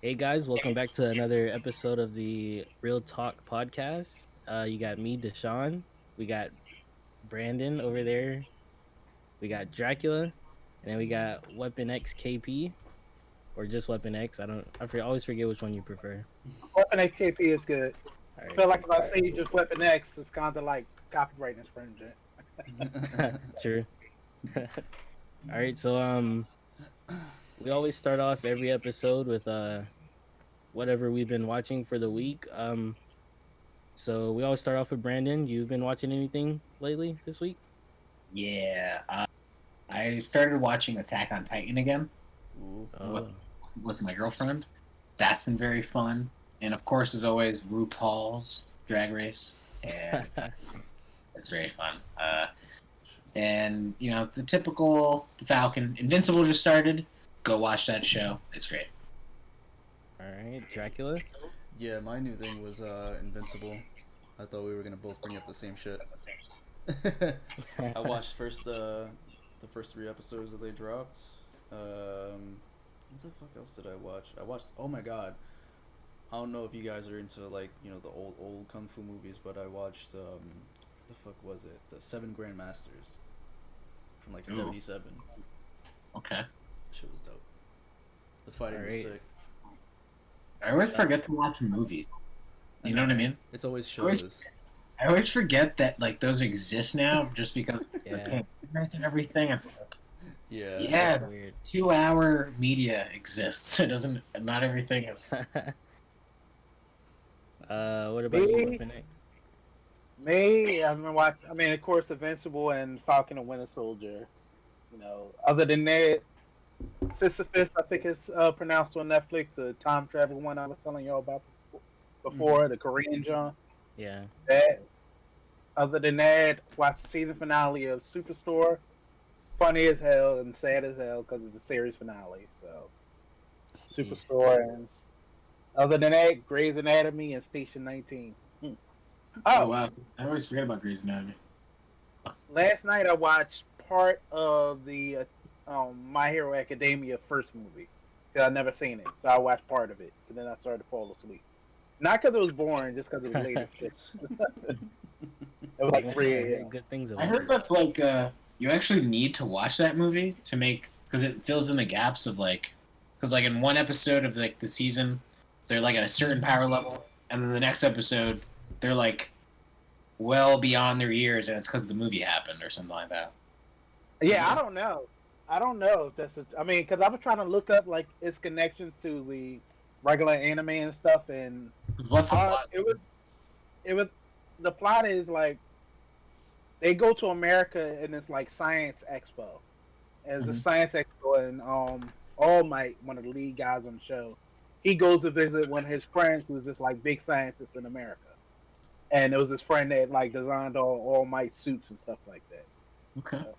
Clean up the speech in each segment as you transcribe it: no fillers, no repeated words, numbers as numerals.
Hey guys, welcome back to another episode of the Real Talk podcast. You got me, Deshaun. We got Brandon over there. We got Dracula, and then we got Weapon X KP or just Weapon X. Always forget which one you prefer. Weapon XKP is good. All I right, feel like cool. if I say you just Weapon X, it's kind of like copyright infringement. True. All right, so we always start off every episode with whatever we've been watching for the week. So we always start off with Brandon. You've been watching anything lately this week? Yeah, I started watching Attack on Titan again Oh, with my girlfriend. That's been very fun, and of course, as always, RuPaul's Drag Race, and it's very fun. And you know, the typical Falcon. Invincible just started. Go watch that show. It's great. all right, Dracula. Yeah, my new thing was Invincible. I thought we were gonna both bring up the same shit. I watched the first 3 episodes that they dropped. What the fuck else did I watch? I watched. Oh my god. I don't know if you guys are into like the old kung fu movies, but I watched what the fuck was it? The Seven Grandmasters from like Ooh. '77. Okay. Shit was dope. The fighting was Alright. sick. I always forget to watch movies. You know what I mean? It's always Always- shows. I always forget that like those exist now, just because the Yeah, pandemic and everything. It's like, Yeah. yeah, that's weird. 2-hour media exists. It doesn't. Not everything is. What about you, Me? Weapon X? Me, I've been watching. I mean, of course, Invincible and Falcon and Winter Soldier. Other than that, Sisyphus, I think it's pronounced on Netflix. The time travel one I was telling y'all about before, the Korean John. Yeah. That. Other than that, watched the season finale of Superstore. Funny as hell and sad as hell because it's the series finale. So, Superstore and other than that, Grey's Anatomy and Station 19. Oh Oh, wow! I always forget about Grey's Anatomy. last night I watched part of the My Hero Academia first movie. 'Cause I'd never seen it, so I watched part of it, and then I started to fall asleep. Not because it was boring, just because it was late as shit. It was like 3 a.m. Good things. I heard that's like you actually need to watch that movie to make because it fills in the gaps of like because like in one episode of like the season they're like at a certain power level and then the next episode they're like well beyond their years and it's because the movie happened or something like that. Yeah, I don't know. I don't know if that's. I mean, because I was trying to look up like its connections to the regular anime and stuff, and 'Cause what's the plot? it was. The plot is like they go to America and it's like Science Expo. And it's a Science Expo, and All Might, one of the lead guys on the show, he goes to visit one of his friends who's this like big scientist in America. And it was his friend that like designed all Might suits and stuff like that. Okay.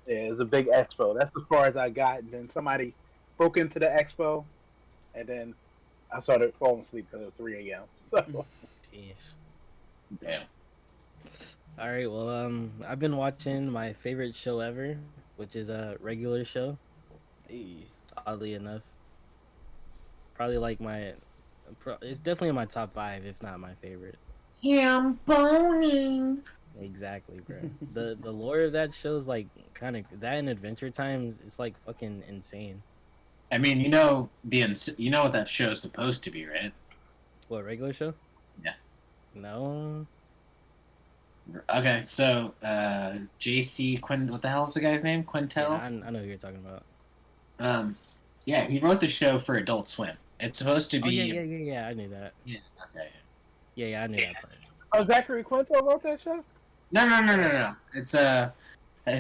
Yeah, it was a big expo. That's as far as I got. And then somebody broke into the expo, and then I started falling asleep because it was 3 a.m. So, Jeez. Damn. All right. Well, I've been watching my favorite show ever, which is a regular show. Hey. Oddly enough, probably like it's definitely in my top 5, if not my favorite. Yeah, I'm boning. Exactly, bro. The lore of that show is like kind of that in Adventure Time. It's like fucking insane. I mean, you know you know what that show is supposed to be, right? What, regular show? Yeah. No. Okay, so JC Quinn, what the hell is the guy's name? Quintel. Yeah, I know who you're talking about. Yeah, he wrote the show for Adult Swim. It's supposed to be. Oh yeah. I knew that. Yeah. Okay. Yeah, I knew that part. oh, Zachary Quinto wrote that show? No. It's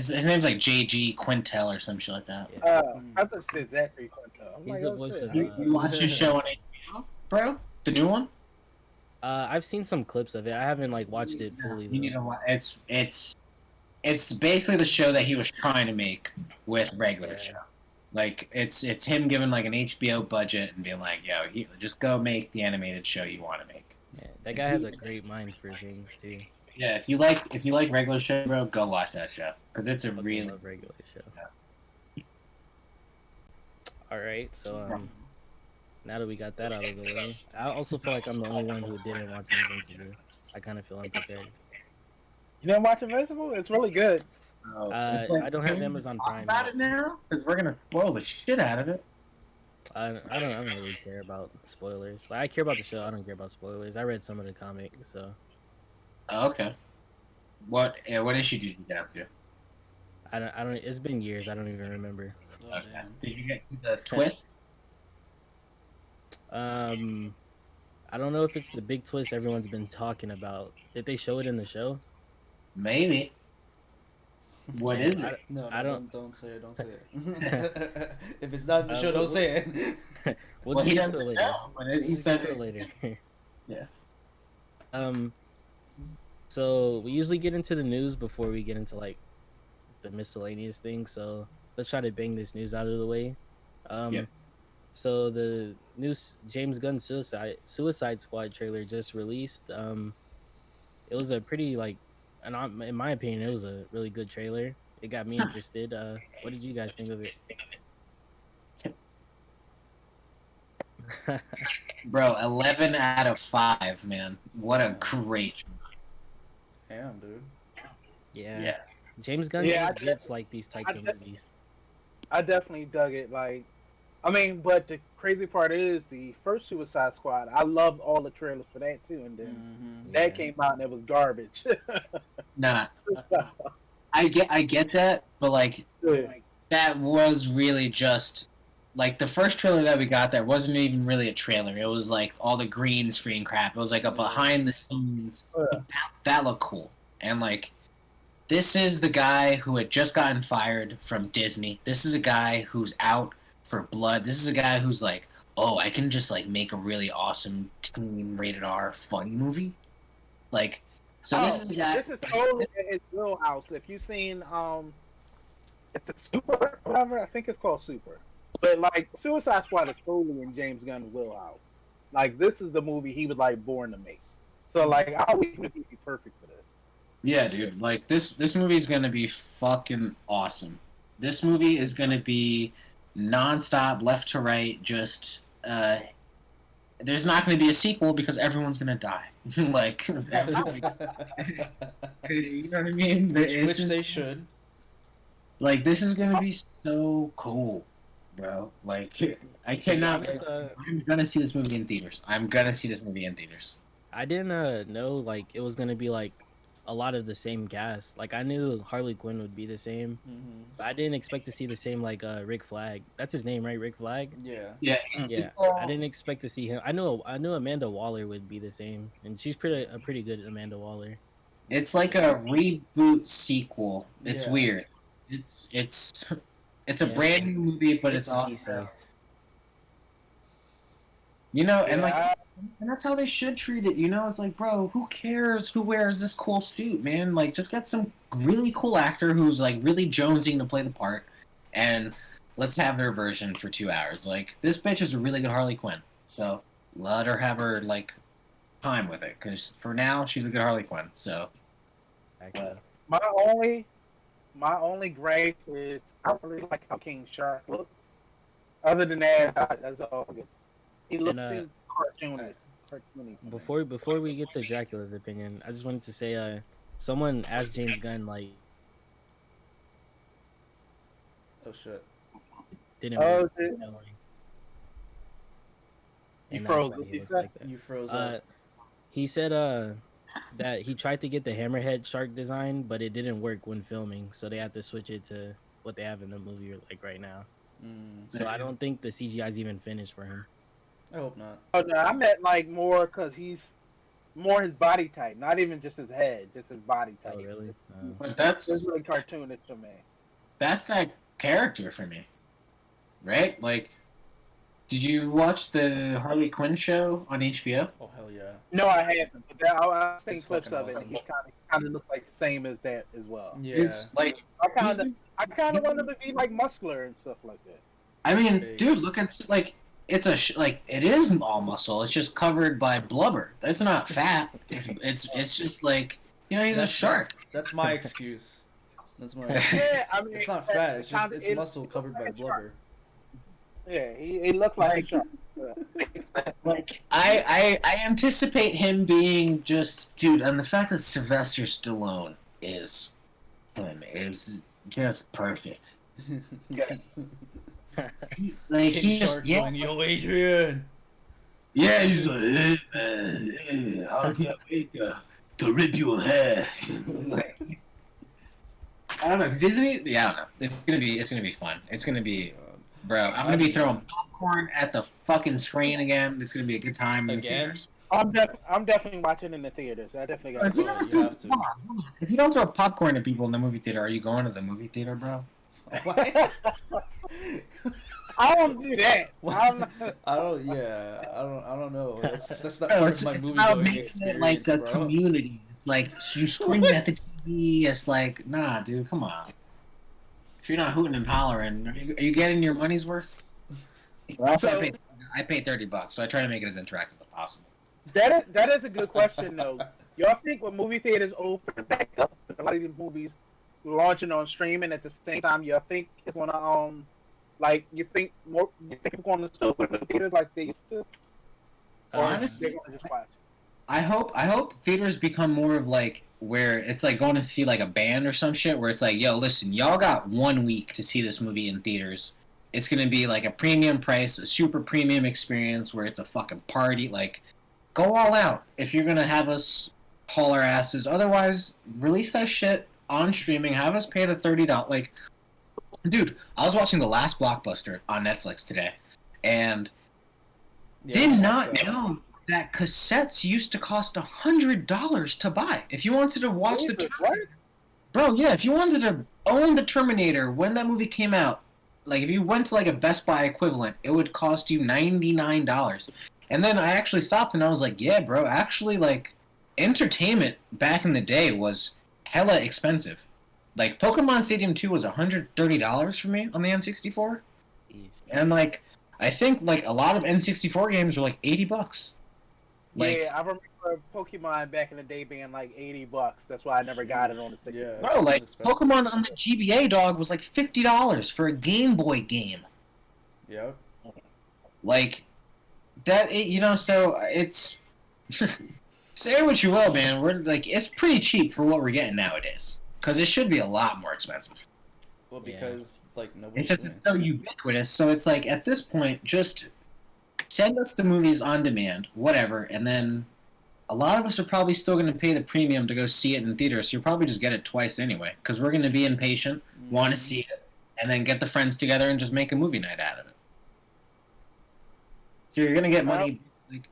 his name's like JG Quintel or some shit like that. Yeah. I thought it said Zachary Quinto. I'm He's like, the oh, voice shit. of, You watch his show on HBO, bro? The new one? I've seen some clips of it. I haven't like watched it fully. You need Though. to watch. It's basically the show that he was trying to make with regular Yeah. show. Like it's him giving like an HBO budget and being like, yo, just go make the animated show you want to make. Yeah, that guy has a great mind for things too. Yeah, if you like regular show, bro, go watch that show because it's a Fucking really love regular show. All right, so Now that we got that out of the way, I also feel like I'm the only one who didn't watch Invincible. I kind of feel unprepared. You didn't watch Invincible? It's really good. It's like, I don't can have we Amazon talk Prime about yet. it now? Because we're gonna spoil the shit out of it. I don't really care about spoilers. Like, I care about the show. I don't care about spoilers. I read some of the comic, so Oh, okay. What issue did you get up to? I don't. It's been years. I don't even remember. Oh, Okay. damn. Did you get to the twist? I don't know if it's the big twist everyone's been talking about. Did they show it in the show? Maybe. What Man, is it? No, I don't- don't say it. Don't say it. If it's not in the show, don't say it. We'll Well, just he get to it doesn't later. know, but he We'll said get to it it. later. Yeah. So we usually get into the news before we get into like the miscellaneous things. So let's try to bang this news out of the way. Yeah. So the new James Gunn Suicide Squad trailer just released. It was a pretty like, and in my opinion, it was a really good trailer. It got me interested. What did you guys think of it? Bro, 11 out of 5, man. What a great. Damn, dude. Yeah. James Gunn Yeah, just gets like these types of movies. I definitely dug it. Like, I mean, but the crazy part is the first Suicide Squad. I loved all the trailers for that too, and then Mm-hmm. that Yeah. came out and it was garbage. Nah, I get that, but like that was really just like the first trailer that we got. That wasn't even really a trailer. It was like all the green screen crap. It was like a behind the scenes. Yeah. That looked cool, and like this is the guy who had just gotten fired from Disney. This is a guy who's out for blood. This is a guy who's like, oh, I can just like make a really awesome teen rated R funny movie. Like, so this is the guy. This is totally his wheelhouse. If you've seen it's a Super, whatever, I think it's called Super. But like Suicide Squad is totally in James Gunn's wheelhouse. Like this is the movie he was like born to make. So like I always think he'd be perfect for this. Yeah, dude. Like this movie is gonna be fucking awesome. This movie is gonna be nonstop, left to right. Just there's not gonna be a sequel because everyone's gonna die. Like, you know what I mean? Which they should. Like this is gonna be so cool, bro. Like I cannot. I'm gonna see this movie in theaters. I didn't know like it was gonna be like a lot of the same cast. Like I knew Harley Quinn would be the same, Mm-hmm. but I didn't expect to see the same like Rick Flag. That's his name, right? Rick Flag. Yeah. Yeah, Yeah, I didn't expect to see him. I knew Amanda Waller would be the same, and she's a pretty good Amanda Waller. It's like a reboot sequel. It's Yeah. weird. It's a Yeah. brand new movie, but it's also decent. and like Yeah, and that's how they should treat it. It's like, bro, who cares who wears this cool suit, man? Like, just get some really cool actor who's like really jonesing to play the part, and let's have their version for 2 hours. Like, this bitch is a really good Harley Quinn, so let her have her like time with it. Because for now, she's a good Harley Quinn. So Actually. my only gripe is I really like how King Shark looks. Other than that, that's all good. He looks And, cartoonish. Before we get to Dracula's opinion, I just wanted to say, someone asked James Gunn like, Oh shit. didn't. Oh, work, shit. like, You and that's froze. why What he you was said? like that. You froze up. He said that he tried to get the hammerhead shark design, but it didn't work when filming, so they had to switch it to what they have in the movie like right now. So I don't think the CGI is even finished for him. I hope not. Oh no, I meant like more because he's more his body type, not even just his head, just his body type. Oh really? but that's It's really cartoonish to me. that character for me, right? Like, did you watch the Harley Quinn show on HBO? Oh hell yeah. No, I haven't. But I've seen It's clips fucking of it. awesome. And he kind of looks like the same as that as well. Yeah. It's like I kind of want him to be like muscular and stuff like that. I mean, Big. dude, look at like it's like it is all muscle. It's just covered by blubber. That's not fat. It's just like he's a shark. That's my excuse. That's my. Yeah, I mean, It's not fat. It's just kinda- it's muscle covered by like a blubber. Yeah, he looks like a shark. Like I anticipate him being just dude, and the fact that Sylvester Stallone is him is just perfect. Yes. Like King he Shark just yeah, going, yo, Adrian. yeah, he's like, hey, man, hey, I can't wait to rip your hair. Like, I don't know, cause isn't he? Yeah, I don't know. It's gonna be fun. It's gonna be, bro. I'm gonna be throwing popcorn at the fucking screen again. It's gonna be a good time in Again? theaters. I'm definitely watching in the theaters. I definitely got. If you, Yeah, never you throw, have to. hold on. If you don't throw popcorn at people in the movie theater, are you going to the movie theater, bro? What? I don't do that. I'm not, I don't. Yeah, I don't know. That's not Bro, part it's, of my it's movie about going making experience, it like a bro. community. It's like you scream at the TV. It's like, nah, dude, come on. If you're not hooting and hollering, are you getting your money's worth? Also, I paid $30, so I try to make it as interactive as possible. that is a good question though. Y'all think when movie theaters open back up, a lot of these movies launching on streaming at the same time, y'all think it's gonna like you think people gonna still go to the theaters like they used to? Or Honestly, they're gonna just watch? I hope theaters become more of like where it's like going to see like a band or some shit where it's like, yo, listen, y'all got 1 week to see this movie in theaters. It's gonna be like a premium price, a super premium experience where it's a fucking party. Like, go all out if you're gonna have us haul our asses. Otherwise, release that shit on streaming. Have us pay the $30. Like, dude, I was watching the last Blockbuster on Netflix today, and did not know that cassettes used to cost $100 to buy. If you wanted to watch the Jesus, what? bro, yeah, if you wanted to own the Terminator when that movie came out, like if you went to like a Best Buy equivalent, it would cost you $99. And then I actually stopped and I was like, yeah, bro, actually like entertainment back in the day was hella expensive. Like Pokemon Stadium 2 was $130 for me on the N64. And like I think like a lot of N64 games were like $80. Like, Yeah, I remember Pokemon back in the day being like $80. That's why I never got it on the stick. Yeah. bro, like It's expensive. Pokemon on the GBA dog was like $50 for a Game Boy game. Yep. Like that, so it's say what you will, man. We're like it's pretty cheap for what we're getting nowadays because it should be a lot more expensive. Well, Yeah. because like nobody. It's just it's so ubiquitous. So it's like at this point, just send us the movies on demand, whatever, and then a lot of us are probably still going to pay the premium to go see it in theaters. So you'll probably just get it twice anyway because we're going to be impatient, want to see it, and then get the friends together and just make a movie night out of it. So you're going to get money. Like,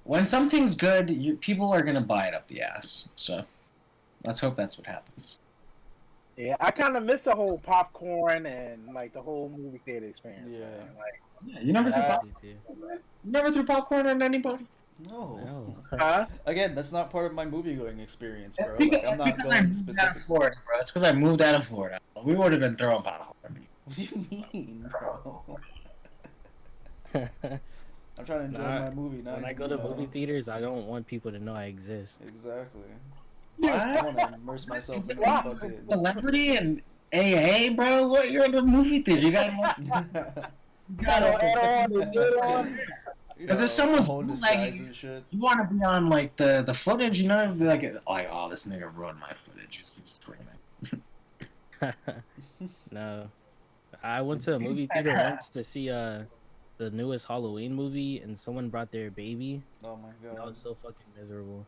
when something's good, people are going to buy it up the ass. So let's hope that's what happens. Yeah, I kind of miss the whole popcorn and like the whole movie theater experience. Yeah. Man. Like, Yeah, you never Me too. you never threw popcorn on anybody. No. No. huh? Again, that's not part of my movie going experience, That's bro. because, Like, I'm that's not because I going moved out of specific. Florida, bro. That's because I moved out of Florida. We would have been throwing popcorn. What do you mean, bro? I'm trying to enjoy Nah, my movie. Not When I go to movie theaters, I don't want people to know I exist. Exactly. What? I want to immerse myself in the fucking. Celebrity and AA, bro. What? You're in the movie theater. You gotta. You gotta. Because if someone's whole bootlegging, disguise and shit. you want to be on like the footage, you know, be like, oh, this nigga ruined my footage. He's screaming. No. I went to a movie theater once to see the newest Halloween movie, and someone brought their baby. Oh my That god. was so fucking miserable.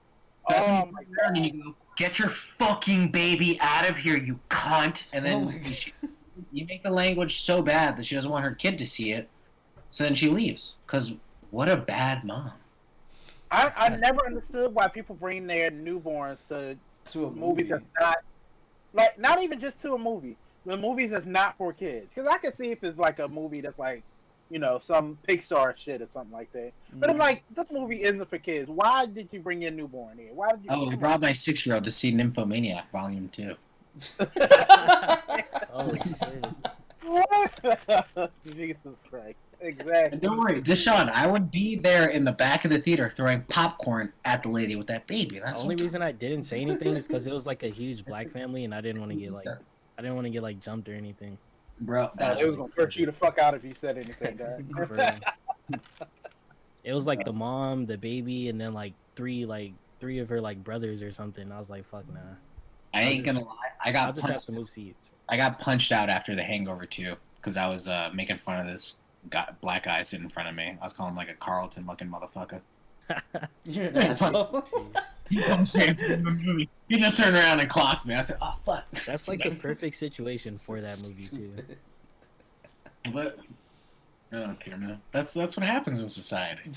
Oh my And you go, get your fucking baby out of here, you cunt! And Oh my then God. you make the language so bad that she doesn't want her kid to see it, so then she leaves. Because what a bad mom. I never understood why people bring their newborns to To a movies movie. that's not like not even just to a movie. The movies that's not for kids. Because I can see if it's like a movie that's like, you know, some Pixar shit or something like that. But I'm like, this movie isn't for kids. Why did you bring your newborn here? Why did you? Oh, I brought my 6-year-old to see Nymphomaniac Volume 2. Oh shit. Jesus Christ! Exactly. And don't worry, Deshaun, I would be there in the back of the theater throwing popcorn at the lady with that baby. The That's only what reason I didn't say anything is because it was like a huge black family, and I didn't want to get like jumped or anything. Bro, That It was gonna hurt you the fuck out if you said anything, guys. Bro. It was like the mom, the baby, and then like three of her like brothers or something. I was like, fuck nah. I ain't gonna lie. I'll just have to move seats. I got punched out after The Hangover 2 because I was making fun of this black guy sitting in front of me. I was calling him like a Carlton looking motherfucker. You're an asshole. He comes in the movie. He just turned around and clocked me. I said, "Oh fuck." That's like the perfect situation for that movie too. But I don't care, man. That's what happens in society.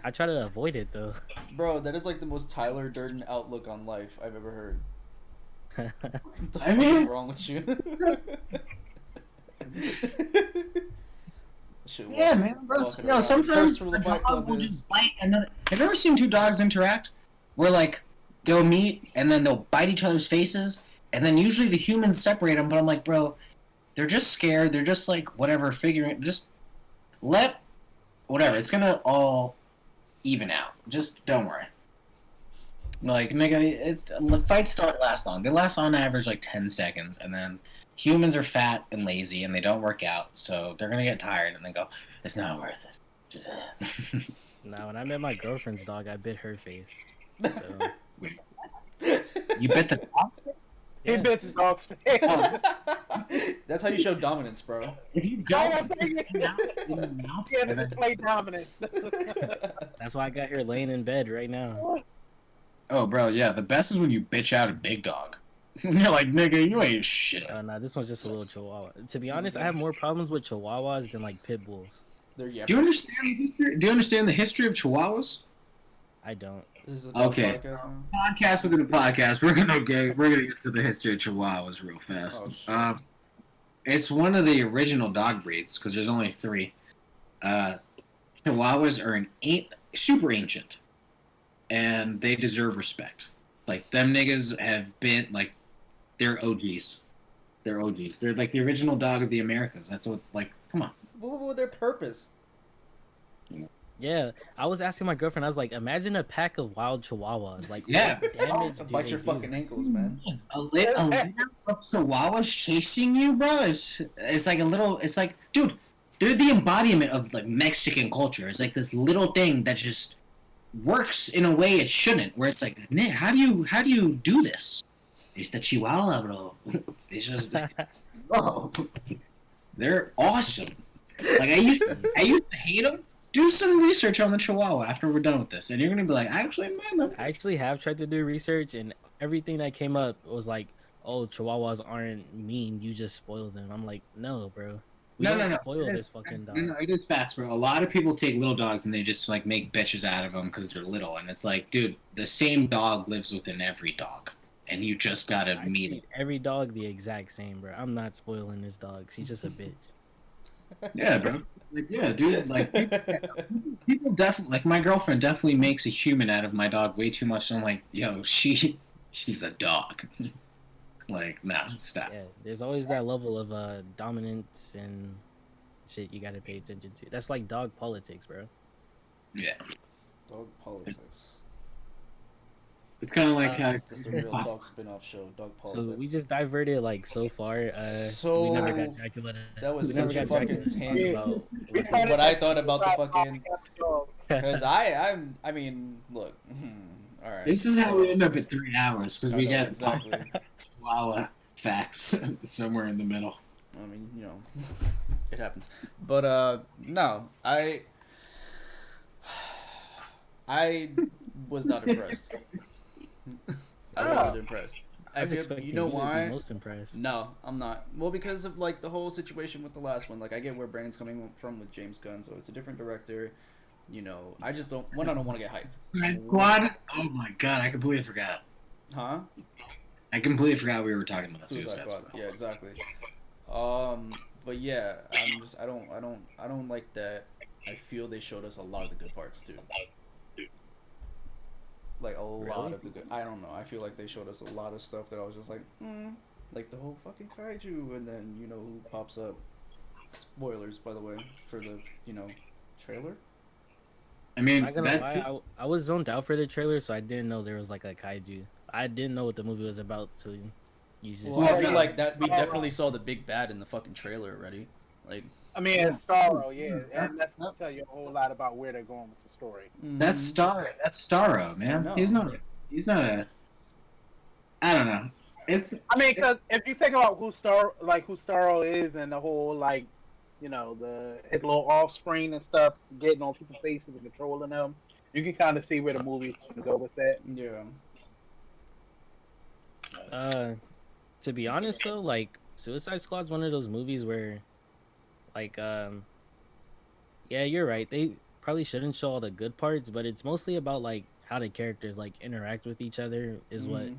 I try to avoid it though. Bro, that is like the most Tyler Durden outlook on life I've ever heard. What the fuck is wrong with you? Shit, Yeah, man. Bro, sometimes a dog will just bite another. Have you ever seen two dogs interact? Where like they'll meet and then they'll bite each other's faces, and then usually the humans separate them. But I'm like, bro, they're just scared. They're just like whatever, figuring. Just let whatever. It's gonna all even out. Just don't worry. Like, nigga, fights don't last long. They last on average like 10 seconds, and then humans are fat and lazy, and they don't work out, so they're gonna get tired, and they go, "It's not worth it." Nah, when I met my girlfriend's dog, I bit her face. So. You bit the dog's face? He bit the dog's face. That's how you show dominance, bro. If you don't in the mouth, He had to play dominant. That's why I got her laying in bed right now. oh, bro, yeah, the best is when you bitch out a big dog. You're like, nigga, you ain't shit. Nah, this one's just a little chihuahua. To be honest, I have more problems with chihuahuas than like pit bulls. They're Do you understand the history? Do you understand the history of chihuahuas? I don't. This is a dog Okay. podcast now? Podcast within a podcast. We're gonna get to the history of chihuahuas real fast. Oh, shit. It's one of the original dog breeds because there's only 3. Chihuahuas are super ancient, and they deserve respect. Like them niggas have been like, they're OGs. They're OGs. They're like the original dog of the Americas. That's what, like, come on. What was their purpose? Yeah, I was asking my girlfriend. I was like, imagine a pack of wild chihuahuas. Like, Yeah. what damage do Bite they your do? fucking ankles, man. A litter of chihuahuas chasing you, bro. It's like a little. It's like, dude, they're the embodiment of like Mexican culture. It's like this little thing that just works in a way it shouldn't. Where it's like, man, how do you do this? It's the chihuahua, bro. It's just, bro. They're awesome. Like I used to hate them. Do some research on the chihuahua after we're done with this, and you're gonna be like, I actually mind them. I actually have tried to do research, and everything that came up was like, "Oh, chihuahuas aren't mean. You just spoil them." I'm like, no, bro. We don't spoil this fucking dog. No, it is facts, bro. A lot of people take little dogs and they just like make bitches out of them because they're little, and it's like, dude, the same dog lives within every dog, and you just gotta meet it. Every dog the exact same, bro. I'm not spoiling this dog. She's just a bitch. Yeah, bro. Like, yeah, dude. Like, people definitely, like, my girlfriend definitely makes a human out of my dog way too much. So I'm like, yo, she's a dog. Like, nah, stop. Yeah, there's always that level of dominance and shit you gotta pay attention to. That's like dog politics, bro. Yeah. Dog politics. It's kind of like This is a real talk spin-off show. Dog So politics. we just diverted like so far. So we never got Dracula. that was we never such a got fucking Dracula to talk tangent. about What I thought about the fucking, dog. because I mean, look, all right. this is how we end up at 3 hours because I we know, get exactly. Chihuahua facts somewhere in the middle. I mean, you know, it happens. But no, I was not impressed. I wasn't impressed. I was feel, expecting you know you to be why? most impressed. No, I'm not. Well, because of like the whole situation with the last one. Like, I get where Brandon's coming from with James Gunn, so it's a different director. You know, I just don't. One, I don't want to get hyped. Squad? Oh my god, I completely forgot. Huh? I completely forgot we were talking about Suicide Squad. Yeah, exactly. But yeah, I don't like that. I feel they showed us a lot of the good parts too. Like a lot of the good. I don't know. I feel like they showed us a lot of stuff that I was just like, like the whole fucking kaiju, and then you know who pops up. Spoilers, by the way, for the trailer. I mean, Not gonna lie, I was zoned out for the trailer, so I didn't know there was like a kaiju. I didn't know what the movie was about, so You just Well, I feel yeah. like that we definitely saw the big bad in the fucking trailer already. Like, I mean, it's Starro, yeah, and That's that tell you a whole lot about where they're going with the story. that's Starro, man. know. He's not a. I don't know. It's I mean, because if you think about who Starro is, and the whole like, his little offspring and stuff, getting on people's faces and controlling them, you can kind of see where the movie's going to go with that. Yeah. To be honest though, like Suicide Squad's one of those movies where, like, yeah, you're right. They probably shouldn't show all the good parts, but it's mostly about like how the characters like interact with each other is what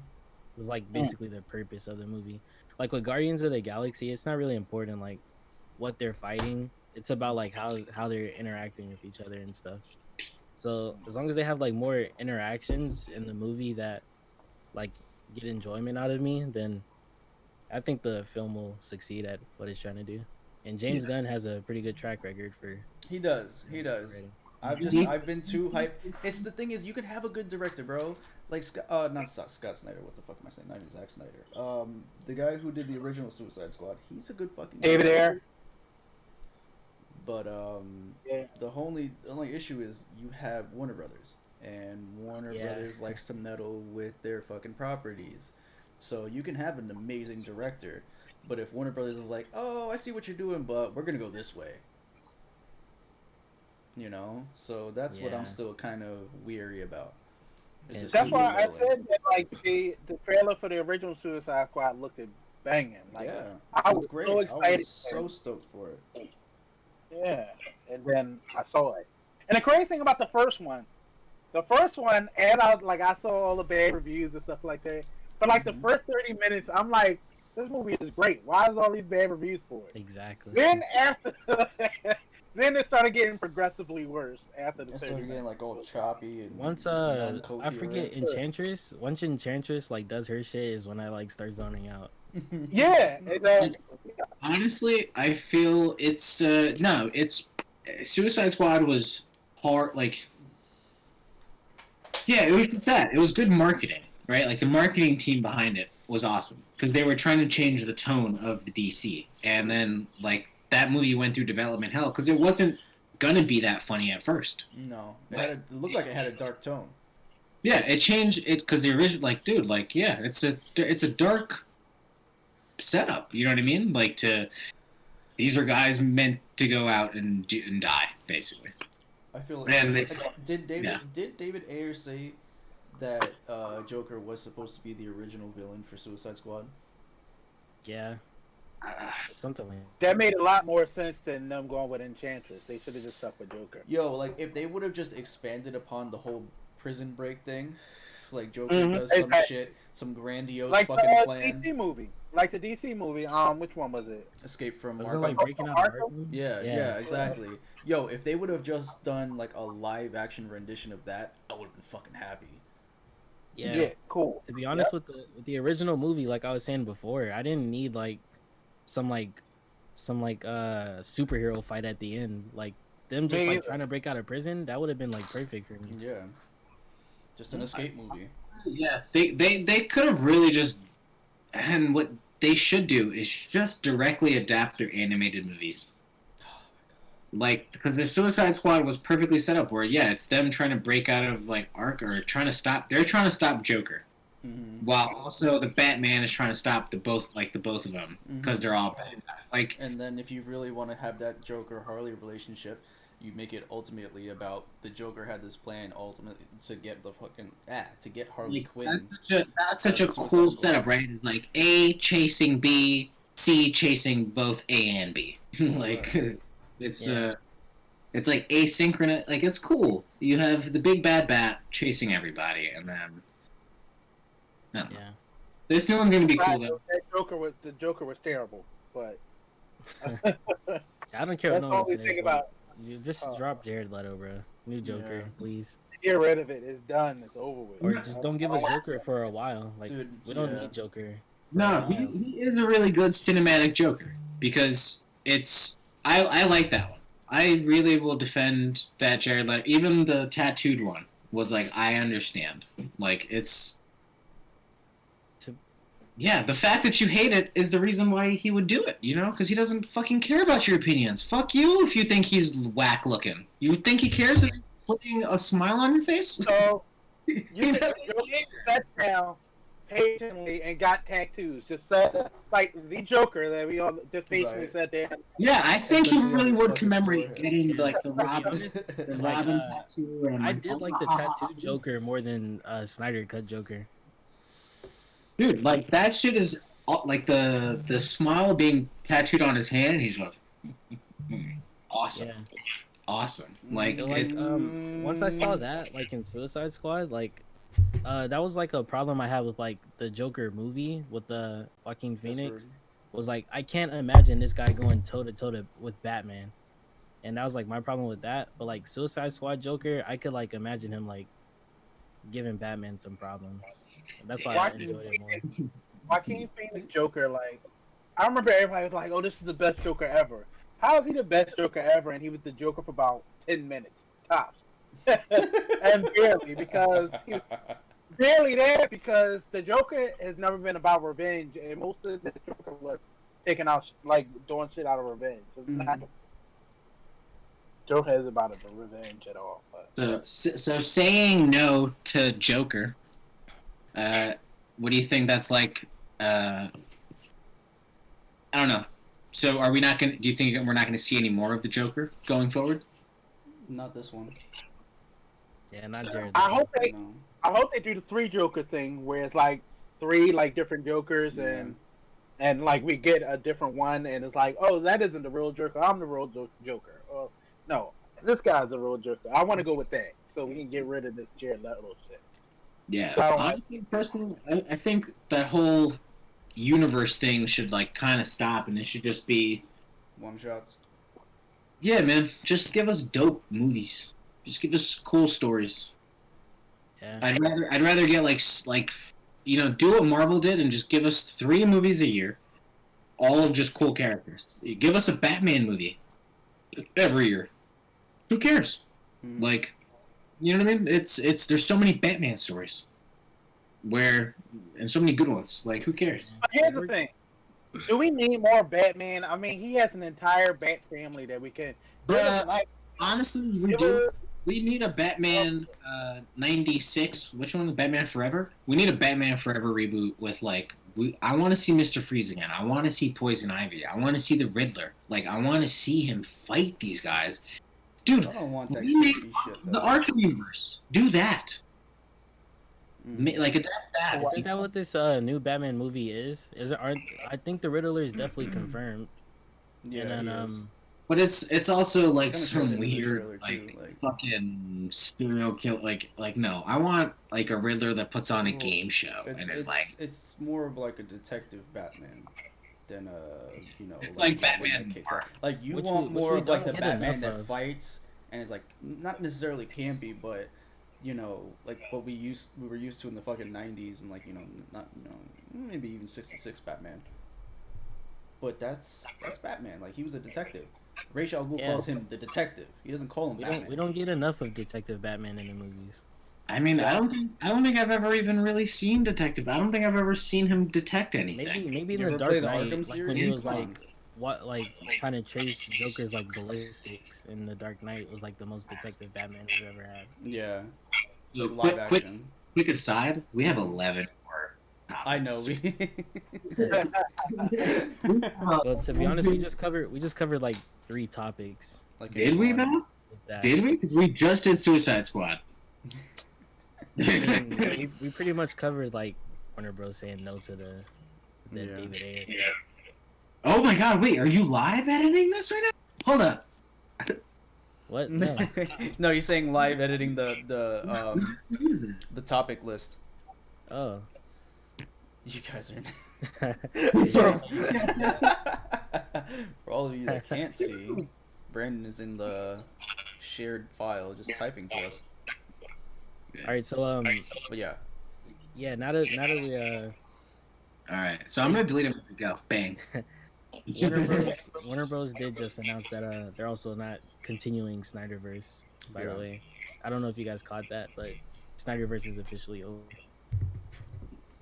is like basically the purpose of the movie. Like with Guardians of the Galaxy, it's not really important like what they're fighting. It's about like how they're interacting with each other and stuff. So as long as they have like more interactions in the movie that like get enjoyment out of me, then I think the film will succeed at what it's trying to do. And James Gunn has a pretty good track record for. He does. writing. I've been too hyped. It's the thing is, you can have a good director, bro. Like not Scott Snyder. What the fuck am I saying? Not even Zack Snyder. The guy who did the original Suicide Squad. He's a good fucking David guy. Ayer. But Yeah. the only issue is you have Warner Brothers, and Warner Brothers likes to meddle with their fucking properties. So you can have an amazing director, but if Warner Brothers is like, oh, I see what you're doing, but we're gonna go this way. So that's what I'm still kind of weary about. That's why I said that like the trailer for the original Suicide Squad looked banging. Like, yeah, I it was great. so I excited. was so stoked for it. Yeah, and then I saw it. And the crazy thing about the first one, and I saw all the bad reviews and stuff like that. But like the first 30 minutes, I'm like, this movie is great. Why is all these bad reviews for it? Exactly. Then after, then it started getting progressively worse after the It 30 started getting minutes. like all choppy and Once I forget Enchantress. Once Enchantress like does her shit is when I like start zoning out. Yeah, honestly, I feel it's no, it's Suicide Squad was hard. Like, yeah, it was that. It was good marketing, right? Like the marketing team behind it was awesome because they were trying to change the tone of the DC, and then like that movie went through development hell because it wasn't gonna be that funny at first. No, it looked like it had a dark tone. Yeah, it changed it because the original, like, dude, like, yeah, it's a dark setup. You know what I mean? Like, these are guys meant to go out and die, basically. I feel like And did David Ayer say that Joker was supposed to be the original villain for Suicide Squad? Yeah. Something like that made a lot more sense than them going with Enchantress. They should have just stuck with Joker. Yo, like if they would have just expanded upon the whole prison break thing, like Joker does some shit, some grandiose like fucking the plan. DC movie, like the DC movie. Which one was it? Escape from was Arkham. it like breaking out of Arkham? Yeah, exactly. Yo, if they would have just done like a live action rendition of that, I would have been fucking happy. Yeah, cool. To be honest, with the original movie, like I was saying before, I didn't need like some superhero fight at the end. Like them just like trying to break out of prison, that would have been like perfect for me. Yeah. Just an escape movie. Yeah, they could have really just, and what they should do is just directly adapt their animated movies. Like, because the Suicide Squad was perfectly set up where, yeah, it's them trying to break out of, like, they're trying to stop Joker. Mm-hmm. While also the Batman is trying to stop the both of them, because they're all bad. Like, and then if you really want to have that Joker-Harley relationship, you make it ultimately about the Joker had this plan ultimately to get Harley Quinn. That's such a cool setup, right? It's like A chasing B, C chasing both A and B. Like, it's like asynchronous. Like, it's cool. You have the big bad bat chasing everybody, and then this new one's gonna be cool though. The Joker was terrible, but I don't care what no one says. About. You just drop Jared Leto, bro. New Joker, please. Get rid of it. It's done. It's over with. Or just don't give us Joker for a while. Like, dude, we don't need Joker. No, he is a really good cinematic Joker because I like that one. I really will defend that Jared Leto. Even the tattooed one was like, I understand. Like, it's Yeah, the fact that you hate it is the reason why he would do it, you know? Because he doesn't fucking care about your opinions. Fuck you if you think he's whack looking. You think he cares if he's putting a smile on your face? So He you think doesn't Joker care. sat down patiently and got tattoos, just said like the Joker that we all just patiently Right. sat there. Yeah, I think he Especially on really his would fucking commemorate forehead. getting like the To be Robin, honest, the like, Robin tattoo. And I like, did like the tattoo Joker more than Snyder cut Joker. dude, like that shit is like the smile being tattooed on his hand. He's like, awesome, Yeah. awesome. Like, And, like it's, once I saw that like in Suicide Squad, like that was like a problem I had with like the Joker movie with the Joaquin Phoenix. Was like I can't imagine this guy going toe to toe with Batman, and that was like my problem with that. But like Suicide Squad Joker, I could like imagine him like giving Batman some problems. And that's why I enjoyed it more. Joaquin Phoenix Joker, like I remember everybody was like, "Oh, this is the best Joker ever." How is he the best Joker ever? And he was the Joker for about 10 minutes tops, and barely there because the Joker has never been about revenge, and most of the Joker was taking out like doing shit out of revenge. It's not Joker is about revenge at all. But. so saying no to Joker. What do you think that's like? I don't know. So are we not gonna? Do you think we're not gonna see any more of the Joker going forward? Not this one. Yeah, not Jared. I hope they. No. I hope they do the 3 Joker thing where it's like 3 like different Jokers and like we get a different one and it's like, oh, that isn't the real Joker. I'm the real Joker. Oh no, this guy's the real Joker. I want to go with that so we can get rid of this Jared Leto shit. Yeah. So, Honestly, personally, I think that whole universe thing should like kind of stop, and it should just be, One shots. yeah, man. Just give us dope movies. Just give us cool stories. Yeah. I'd rather get like you know, do what Marvel did and just give us 3 movies a year, all of just cool characters. Give us a Batman movie every year. Who cares? Like, you know what I mean? It's there's so many Batman stories and so many good ones. Like, who cares? But here's the thing: do we need more Batman? I mean, he has an entire Bat family that we can. Honestly, we do. We need a Batman 96. Which one? Batman Forever? We need a Batman Forever reboot with like. I want to see Mr. Freeze again. I want to see Poison Ivy. I want to see the Riddler. Like, I want to see him fight these guys. Dude, I don't want that remake creepy shit. the Arkham universe. Do that. Mm. Like, adapt that. Isn't that what this new Batman movie is? I think the Riddler is definitely confirmed. Yeah, And then he is. But it's also like Kinda showed it some in the weird trailer, like, too, like- fucking serial kill like no. I want like a Riddler that puts on a Well, game show and it's like it's more of like a detective Batman than you know It's like when Batman that kicks more. off. Like you Which want we more of like the don't get Batman enough that of. fights and is like not necessarily campy, but you know like what we were used to in the fucking 90s and like you know not you know maybe even 66 Batman. But that's Batman. Like he was a detective. Ra's al Ghul Yeah. calls him the detective. He doesn't call him Batman. We don't get enough of Detective Batman in the movies. I mean, I don't think I've ever even really seen Detective. I don't think I've ever seen him detect anything. Maybe in You the ever Dark play the Knight, Arkham like when he series? was Come like on. trying to trace Joker's like ballistics in the Dark Knight was like the most Detective Batman we've ever had. Yeah. So Live quick action. aside, we have 11 more topics. I know we. Well, to be honest, we just covered like 3 topics. Like Did we though? with that. Did we? Because we just did Suicide Squad. I mean, we pretty much covered like Warner Bros. Saying no to the Yeah. David Ayer. Yeah. Oh my God! Wait, are you live editing this right now? Hold up. What? No. No, you're saying live editing the topic list. Oh. You guys are sort of for all of you that can't see, Brandon is in the shared file just typing to us. All right. So But yeah, now that we All right, so I'm gonna delete him as we go. Bang. Warner Bros. Did just announce that they're also not continuing Snyderverse. By the Yeah. way, I don't know if you guys caught that, but Snyderverse is officially over.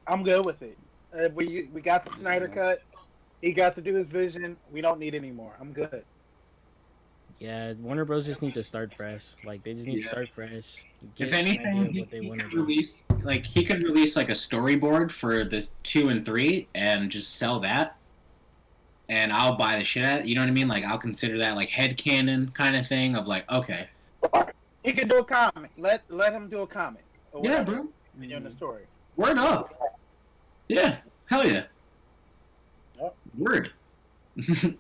I'm good with it. We got the Snyder cut. He got to do his vision. We don't need any more. I'm good. Yeah, Warner Bros. Just need to start fresh. Like they just need to Yeah. start fresh. If Get an idea anything, of what they he want to could do. release like a storyboard for the 2 and 3 and just sell that, and I'll buy the shit out. You know what I mean? Like I'll consider that like headcanon kind of thing of like, okay, He can do a comic. Let him do a comic. Or yeah, whatever, bro, in the story. word up, yeah, hell yeah, Yep. word. Yeah,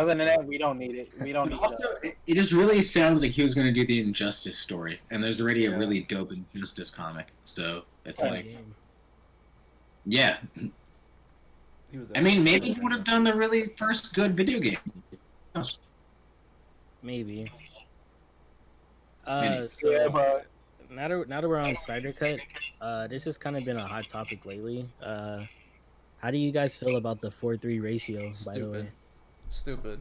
Other than that, we don't need it. We don't need Also, it just really sounds like he was going to do the Injustice story, and there's already Yeah. a really dope Injustice comic, so it's Yeah. like, game. yeah. He was I mean, maybe he actually would have done the really first good video game. Maybe. Maybe. So Yeah, but now that we're on Snyder Cut, this has kind of been a hot topic lately. How do you guys feel about the 4:3 ratio? By the way, Stupid.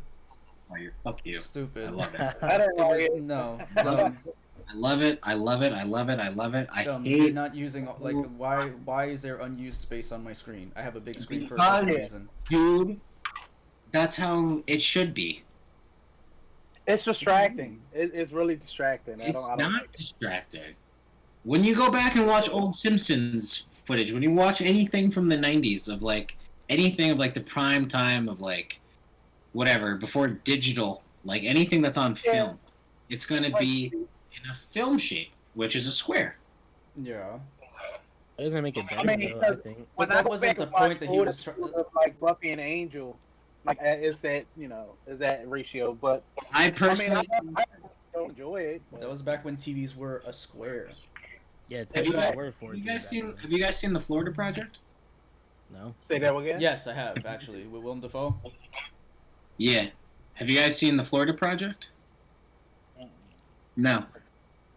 Oh, fuck you. Stupid. I love it. I don't know. It was- no, dumb. I love it. I love it. I love it. I love it. I Dumb. You're hate. not using like why is there unused space on my screen? I have a big screen for a Because- fucking reason. Dude, that's how it should be. It's distracting. It's really distracting. It's I don't not like it. distracting. When you go back and watch old Simpsons footage, when you watch anything from the 90s of like anything of like the prime time of like whatever before digital, like anything that's on Yeah. film, it's gonna be in a film shape, which is a square. Yeah. that doesn't make it better. mean, though, I because- think. When But I that go wasn't back the and watch point that he older was trying. episodes of, like Buffy and Angel, like is that ratio? But I I mean, personally, I don't enjoy it. But That was back when TVs were a square. Yeah, Have you TVs guys- were have 4:3 you guys back seen? then. Have you guys seen the Florida Project? No. say that again. Yes, I have actually with Willem Dafoe. Yeah. Have you guys seen the Florida Project? No.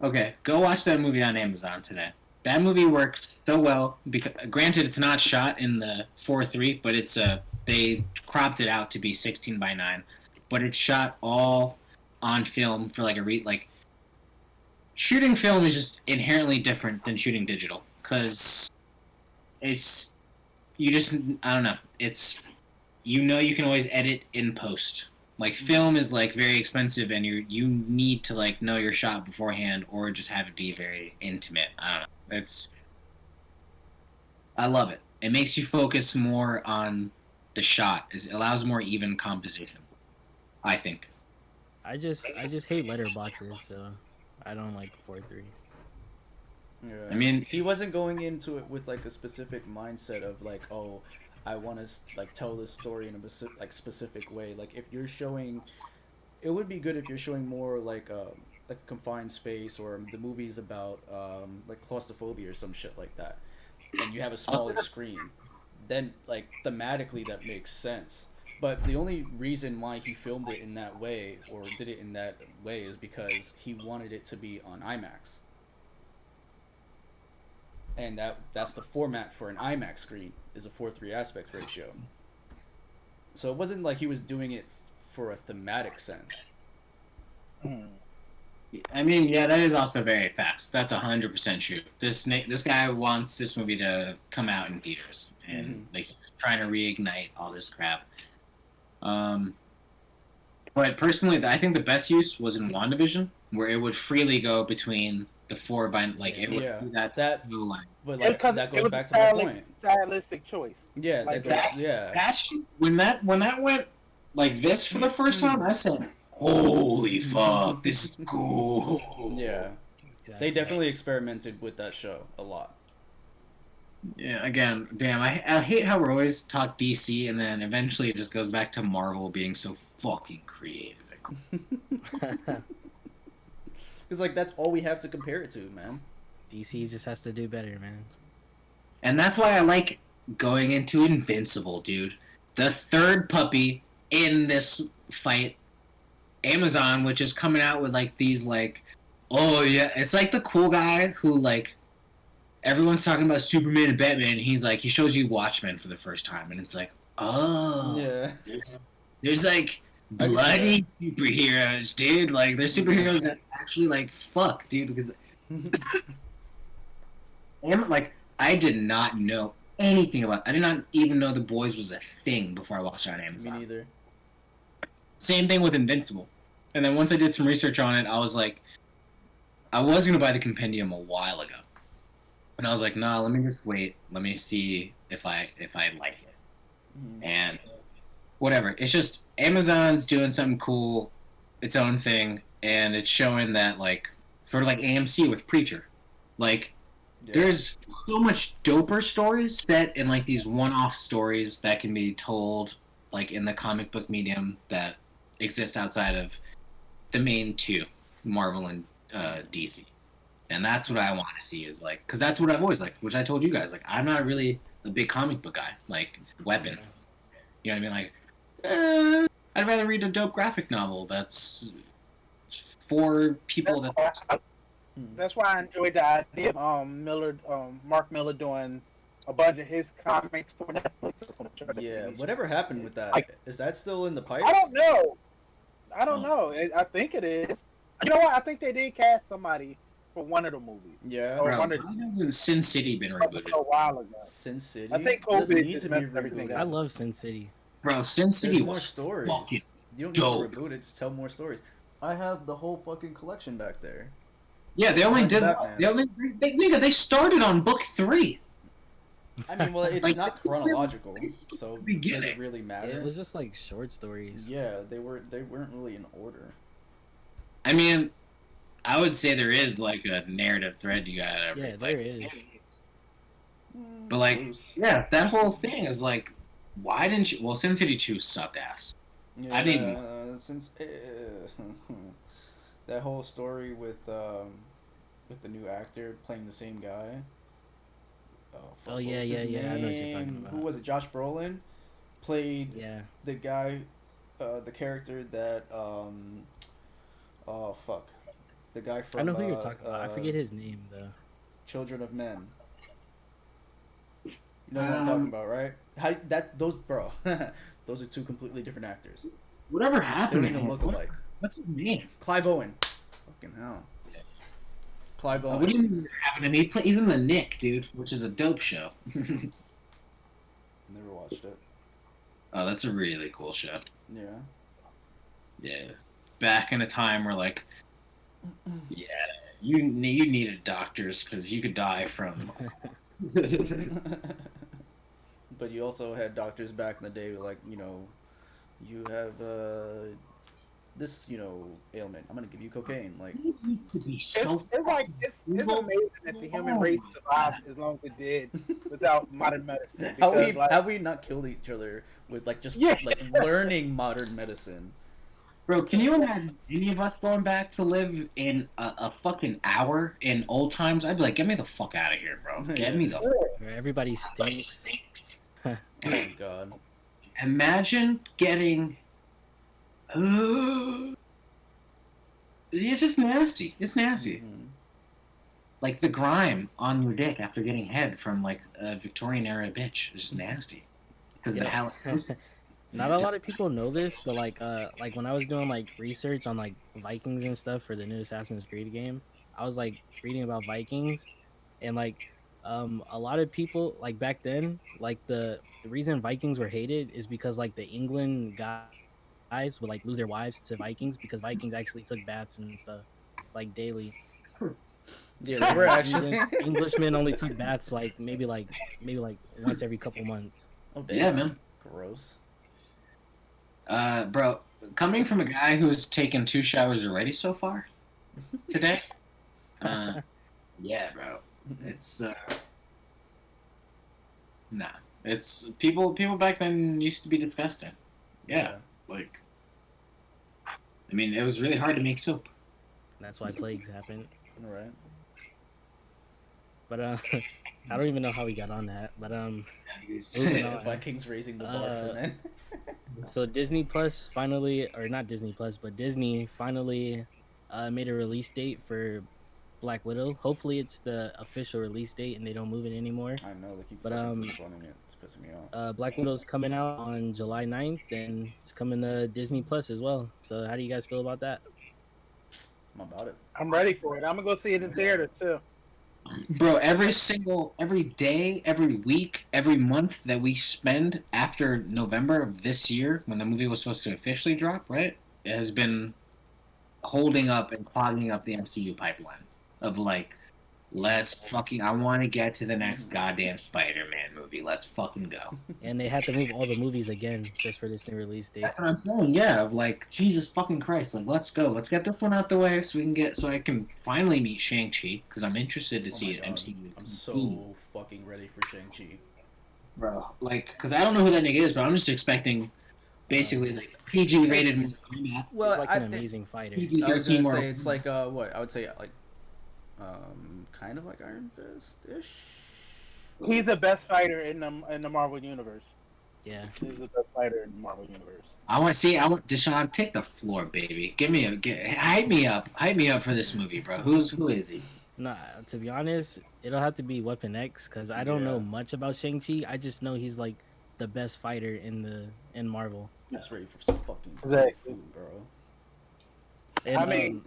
Okay, go watch that movie on Amazon today. That movie works so well because, granted, it's not shot in the 4:3, but it's they cropped it out to be 16:9, but it's shot all on film for like like shooting film is just inherently different than shooting digital because it's I don't know, it's you can always edit in post. Like film is like very expensive, and you need to like know your shot beforehand, or just have it be very intimate. I don't know. I love it. It makes you focus more on the shot. It allows more even composition, I think. I just hate letterboxes, so I don't like 4:3. Yeah. I mean, he wasn't going into it with like a specific mindset of like, oh, I want to like tell this story in a specific way. Like if you're showing, it would be good if you're showing more like confined space, or the movies about like claustrophobia or some shit like that, and you have a smaller screen. Then like thematically that makes sense. But the only reason why he filmed it in that way or did it in that way is because he wanted it to be on IMAX. And that's the format for an IMAX screen is a 4:3 aspect ratio. So it wasn't like he was doing it for a thematic sense. I mean, yeah, that is also very fast. That's 100% true. This guy wants this movie to come out in theaters, and like he's trying to reignite all this crap. But personally, I think the best use was in WandaVision, where it would freely go between the 4 by like it would do that blue line. But Yeah, like because that it goes was back a to my point. stylistic choice. Yeah, like that goes, yeah. That shit, when that went like this for the first time, I said, "Holy fuck, this is cool." Yeah. Exactly. They definitely experimented with that show a lot. Yeah, again, damn, I hate how we're always talk DC, and then eventually it just goes back to Marvel being so fucking creative. Because like that's all we have to compare it to, man. DC just has to do better, man. And that's why I like going into Invincible, dude. The third puppy in this fight, Amazon, which is coming out with like these like, oh yeah, it's like the cool guy who like everyone's talking about Superman and Batman. And he's like, he shows you Watchmen for the first time, and it's like, oh, Yeah. there's like bloody superheroes, dude. Like there's superheroes that actually like fuck, dude. Because like I did not know anything about. I did not even know The Boys was a thing before I watched it on Me Amazon. neither. Same thing with Invincible. And then once I did some research on it, I was like, I was gonna buy the compendium a while ago, and I was like, nah, let me just wait. Let me see if I like it. And whatever. It's just Amazon's doing something cool, its own thing, and it's showing that like sort of like AMC with Preacher, like. Yeah. There's so much doper stories set in like these one-off stories that can be told like in the comic book medium that exist outside of the main two, Marvel and DC. And that's what I want to see is like, because that's what I've always liked, which I told you guys, like I'm not really a big comic book guy, like Weapon. You know what I mean? Like, I'd rather read a dope graphic novel that's for people that. That's why I enjoyed the idea of Mark Miller doing a bunch of his comics for Netflix. Yeah, whatever happened with that? Like, Is that still in the pipes? I don't know. I don't know. I think it is. You know what? I think they did cast somebody for one of the movies. Yeah. Or Bro, one why hasn't Sin City been rebooted? a while ago. Sin City. I think It doesn't COVID need just to be messed everything rebooted. up. I love Sin City. Bro, Sin City There's more was stories. fucking You don't dope. need to reboot it. Just tell more stories. I have the whole fucking collection back there. Yeah, they only Mine's did. Batman. They started on book 3. I mean, well, it's Like, not chronological, so does beginning. it really matter? It was just like short stories. Yeah, they weren't really in order. I mean, I would say there is like a narrative thread you gotta. Yeah, like, there is. But like, Loose. yeah, that whole thing of like, why didn't you? Well, Sin City 2 sucked ass. Yeah, I didn't- since that whole story with the new actor playing the same guy. Fuck, Oh, what yeah, was yeah, his yeah, I know what you're talking name? about. Who was it? Josh Brolin played Yeah. the guy, the character that oh fuck, the guy from I know who you're talking about. I forget his name though. Children of Men. You know what I'm talking about, right? How that those bro, those are two completely different actors. Whatever They happened? don't even look alike. What's his name? Clive Owen. Fucking hell. Clive Owen. What do you mean happened to me? He's in the Nick, dude, which is a dope show. Never watched it. Oh, that's a really cool show. Yeah. Yeah, back in a time where like, yeah, you needed doctors because you could die from. But you also had doctors back in the day, like, you know, you have this, you know, ailment. I'm gonna give you cocaine. Like, to be It's so amazing that the human race survived as long as it did without modern medicine. how we Because, like, how we not killed each other with like just Yeah. like learning modern medicine. Bro, can you imagine any of us going back to live in a fucking hour in old times? I'd be like, get me the fuck out of here, bro. Get me the Where everybody stinks. Oh god. Imagine getting. It's just nasty. It's nasty. Mhm. Like the grime on your dick after getting head from like a Victorian era bitch. It's just nasty. Because the Yeah. hell. Not a lot of people know this, but like when I was doing like research on like Vikings and stuff for the new Assassin's Creed game, I was like reading about Vikings, and like a lot of people like back then, like the reason Vikings were hated is because like the England guys would like lose their wives to Vikings because Vikings actually took baths and stuff like daily. Yeah, they were actually. Englishmen only took baths like maybe once every couple months. Oh damn. Yeah, man. Gross. Bro, coming from a guy who's taken 2 showers already so far today, yeah, bro, it's nah, it's people back then used to be disgusting. Yeah, like, I mean, it was really hard to make soap. That's why plagues happen. All right. But I don't even know how we got on that. But moving on. Vikings raising the bar for men. So Disney Plus finally, or not Disney Plus, but Disney finally made a release date for Black Widow. Hopefully it's the official release date and they don't move it anymore. I know they keep But, fucking postponing it. It's pissing me off. Black Widow's coming out on July 9th and it's coming to Disney Plus as well. So how do you guys feel about that? I'm about it. I'm ready for it. I'm gonna go see it in theater too. Bro, every day, every week, every month that we spend after November of this year, when the movie was supposed to officially drop, right? It has been holding up and clogging up the MCU pipeline of like, let's fucking. I want to get to the next goddamn Spider-Man movie. Let's fucking go. And they had to move all the movies again just for this new release date. That's what I'm saying. Yeah, of like Jesus fucking Christ. Like, let's go. Let's get this one out the way so we can get so I can finally meet Shang-Chi because I'm interested to Oh see my an God. MCU. I'm so fucking ready for Shang-Chi. Bro, like, because I don't know who that nigga is, but I'm just expecting basically like PG rated It's- movie. He's like an amazing fighter. PG I was gonna 13 more. say it's like what I would say like kind of like Iron Fist ish. He's the best fighter in the Marvel universe. Yeah. He's the best fighter in the Marvel universe. I want to see. I want Deshaun take the floor, baby. Hype me up for this movie, bro. Who is he? Nah, to be honest, it'll have to be Weapon X because I don't know Yeah. much about Shang-Chi. I just know he's like the best fighter in Marvel. Just ready for some fucking Exactly. food, bro. And, I mean-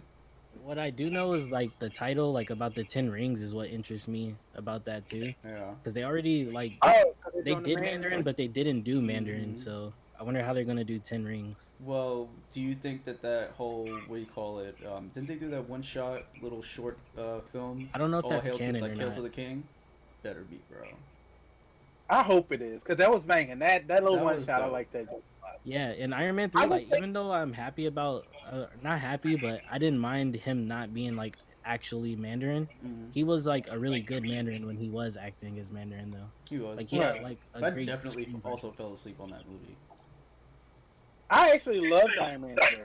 what I do know is like the title, like about the 10 rings, is what interests me about that too. Yeah. Because they already like Oh, they did Mandarin, but they didn't do Mandarin. Mhm. So I wonder how they're gonna do 10 rings. Well, do you think that whole what do you call it? Didn't they do that one shot little short film? I don't know if All that's Hail canon to, or like, Hail not. to the King. Better be, bro. I hope it is because that was banging. That little That one was shot, I dope. like that. Yeah, in Iron Man 3, I would like even though I'm happy about, not happy, but I didn't mind him not being like actually Mandarin. Mm-hmm. He was like a really good Mandarin when he was acting as Mandarin though. He was. Like he had like a I great. definitely screen also presence. fell asleep on that movie. I actually loved Iron Man 3.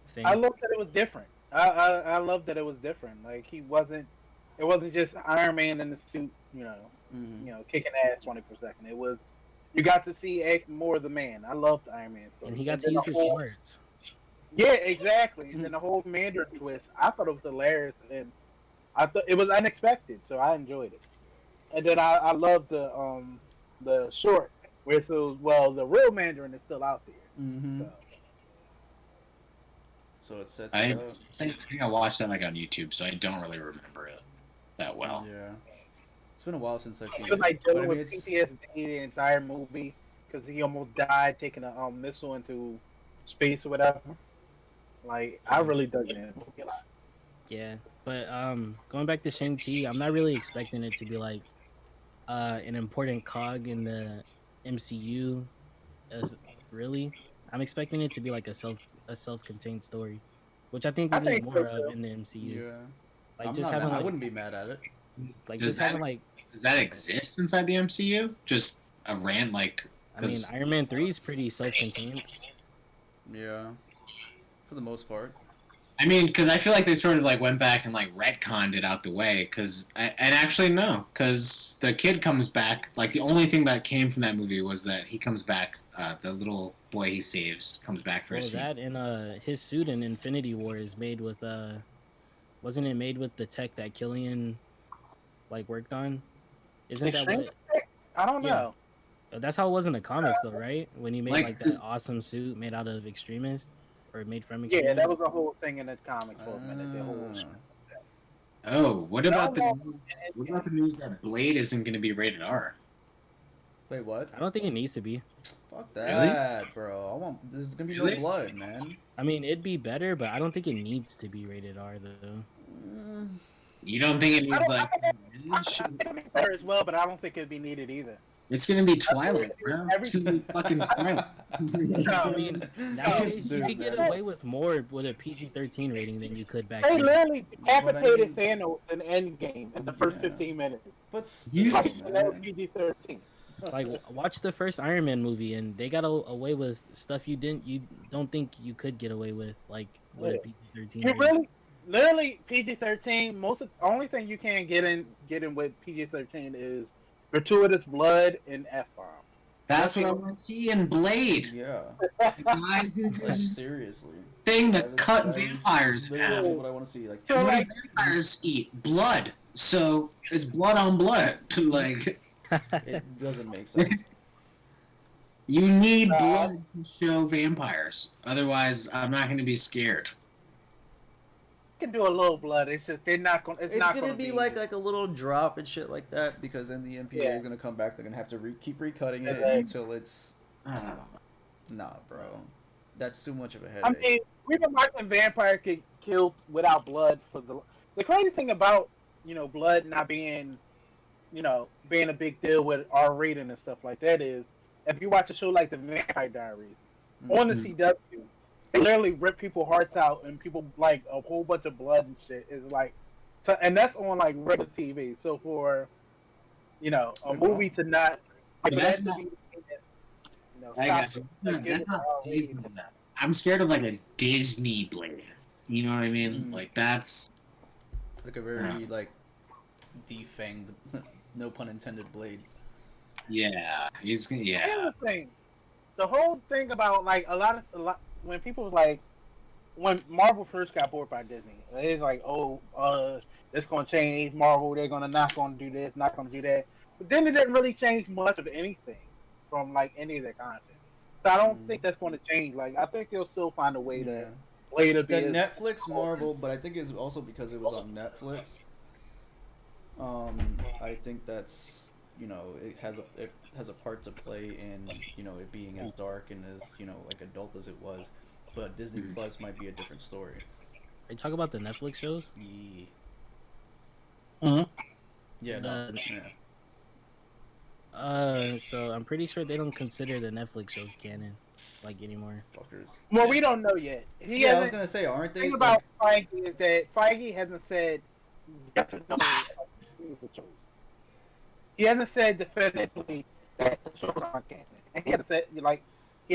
Same. I loved that it was different. I loved that it was different. Like it wasn't just Iron Man in the suit, Mm-hmm. kicking ass 20 per second. It was you got to see more of the man. I loved Iron Man. And he got to then use the his whole- smarts. Yeah, exactly. And then the whole Mandarin twist, I thought it was hilarious, and I thought it was unexpected, so I enjoyed it. And then I loved the short where it was the real Mandarin is still out there. Mm-hmm. So. So it sets I it up. think I watched that like on YouTube, so I don't really remember it that well. Yeah. It's been a while since I've seen He was it. like But I dealing mean, with it's, PTSD the entire movie because he almost died taking a missile into space or whatever. Like I really dug that movie a lot. Yeah, but going back to Shang-Chi, I'm not really expecting it to be like an important cog in the MCU. As really, I'm expecting it to be like a self-contained story, which I think we I need think more so, of too. in the MCU. yeah. Like I'm just not having mad. I like, wouldn't be mad at it. like Does just having that- like, Does that exist inside the MCU? Just a rant like. I mean, 'cause- Iron Man 3 is pretty self-contained. Yeah. For the most part. I mean, because I feel like they sort of like went back and like retconned it out the way. And actually no, because the kid comes back. Like the only thing that came from that movie was that he comes back. The little boy he saves comes back for Well, his team. that and his suit in Infinity War is made with wasn't it made with the tech that Killian like worked on? Isn't that Extreme what? Tech? I don't Yeah. know. That's how it was in the comics, though, right? When he made Like, like that this- awesome suit made out of extremists, or made from Yeah, extremists. that was a whole thing in the comic for a minute. The whole Oh, what about No, the news that Blade isn't going to be rated R? Wait, what? I don't think it needs to be. Fuck Really? that, bro. I want. There's gonna be Really? no blood, man. I mean, it'd be better, but I don't think it needs to be rated R, though. Mm, You don't think it I needs don't- like? I think it'd be better as well, but I don't think it'd be needed either. It's going to be Twilight, bro. It's going to be fucking Twilight. I mean, nowadays you Dude, could get man. away with more with a PG-13 rating than you could back They then. literally decapitated But I Thanos in Endgame in the first Yeah. 15 minutes. But You- still, Like, that was man. PG-13. Like, watch the first Iron Man movie, and they got away with stuff you don't think you could get away with, like with a PG-13 You rating. really, literally PG-13. Only thing you can't get in with PG-13 is gratuitous blood and F-bomb. That's what I want to see in Blade. Yeah. The guy who Like was seriously. thing That to is- cut that is vampires in literally half. what I want to see. Like, So, What like, do vampires eat? Blood. So it's blood on blood. Like it doesn't make sense. you need blood to show vampires. Otherwise, I'm not going to be scared. can do a little blood. It's just they're not going. It's not gonna going to be like a little drop and shit like that because then the MPA Yeah. is gonna come back. They're gonna have to keep recutting it Exactly. until it's. I don't know. Nah, bro. That's too much of a headache. I mean, we've been watching vampires get killed without blood for the crazy thing about blood not being being a big deal with R rating and stuff like that is if you watch a show like The Vampire Diaries on the CW, they literally rip people's hearts out and people like a whole bunch of blood and shit is like, and that's on like regular TV. So for a movie to not, But that's not. I stop got you. it, That's not R Disney. rating. I'm scared of like a Disney Blade. You know what I mean? Like that's Like a very like defanged, no pun intended, blade. yeah. He's Here's yeah. the thing. The whole thing about like a lot when people like when Marvel first got bought by Disney, it's like, it's gonna change Marvel. They're not gonna do this, not gonna do that. But then it didn't really change much of anything from like any of their content. So I don't think that's gonna change. Like I think they'll still find a way to later The be Netflix Marvel, but I think it's also because it was on Netflix. I think that's it has a part to play in it being as dark and as like adult as it was, but Disney Plus might be a different story. Are you talking about the Netflix shows? Yeah. Mhm. Yeah. No. Yeah. So I'm pretty sure they don't consider the Netflix shows canon, like anymore. Fuckers. Well, we don't know yet. Yeah, I was gonna say, aren't The they? thing about Feige is that Feige hasn't said yes or no. He hasn't said definitively that the shows aren't canon, and he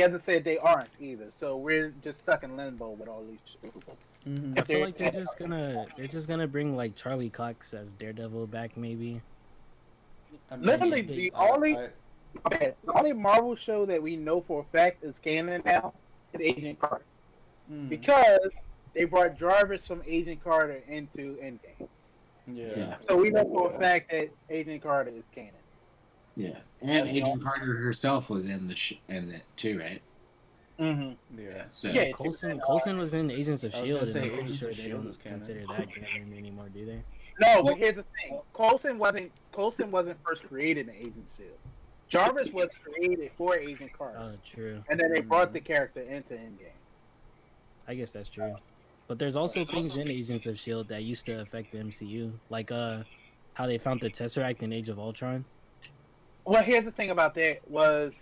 hasn't said they aren't either. So we're just stuck in limbo with all these shows. I feel like they're just gonna bring like Charlie Cox as Daredevil back, maybe. I mean, Literally, the only Marvel show that we know for a fact is canon now is Agent Carter, because they brought Jarvis from Agent Carter into Endgame. Yeah. So we know for a fact that Agent Carter is canon. Yeah. And Agent Carter herself was in in it too, right? Mm-hmm. Yeah. So Yeah. Coulson was in Agents of I was Shield, gonna and say I'm pretty Agents sure of they S.H.I.E.L.D. don't is canon. consider that canon anymore, do they? No, but here's the thing: Coulson wasn't first created in Agent Shield. Jarvis was created for Agent Carter, Oh, true. and then they brought the character into Endgame. I guess that's true. But there's also things in Agents of Shield that used to affect the MCU, like how they found the Tesseract in Age of Ultron. Well, here's the thing about that was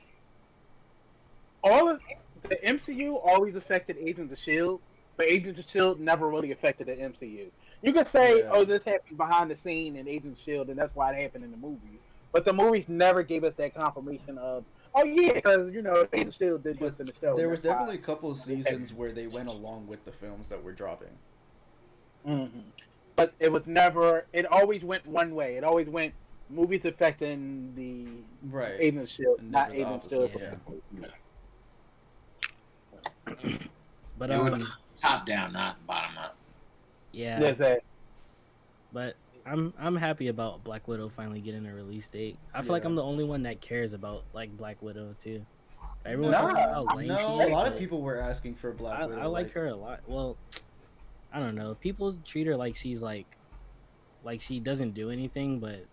all of the MCU always affected Agents of Shield, but Agents of Shield never really affected the MCU. You could say, this happened behind the scene in Agents of Shield, and that's why it happened in the movie. But the movies never gave us that confirmation of, because Agents of Shield did this in the show. There was definitely a couple of seasons where they went along with the films that were dropping. Mm-hmm. But it was never. It always went one way. It always went movies affecting the Agents of Shield, And not never the Agents of opposite. Shield. But it would top down, not bottom up. yeah. There's that. But I'm happy about Black Widow finally getting a release date. I feel like I'm the only one that cares about like Black Widow too. Everyone talks about how lame she No, is. a lot of but people were asking for Black Widow. I like her a lot. Well, I don't know. People treat her like she's like she doesn't do anything, but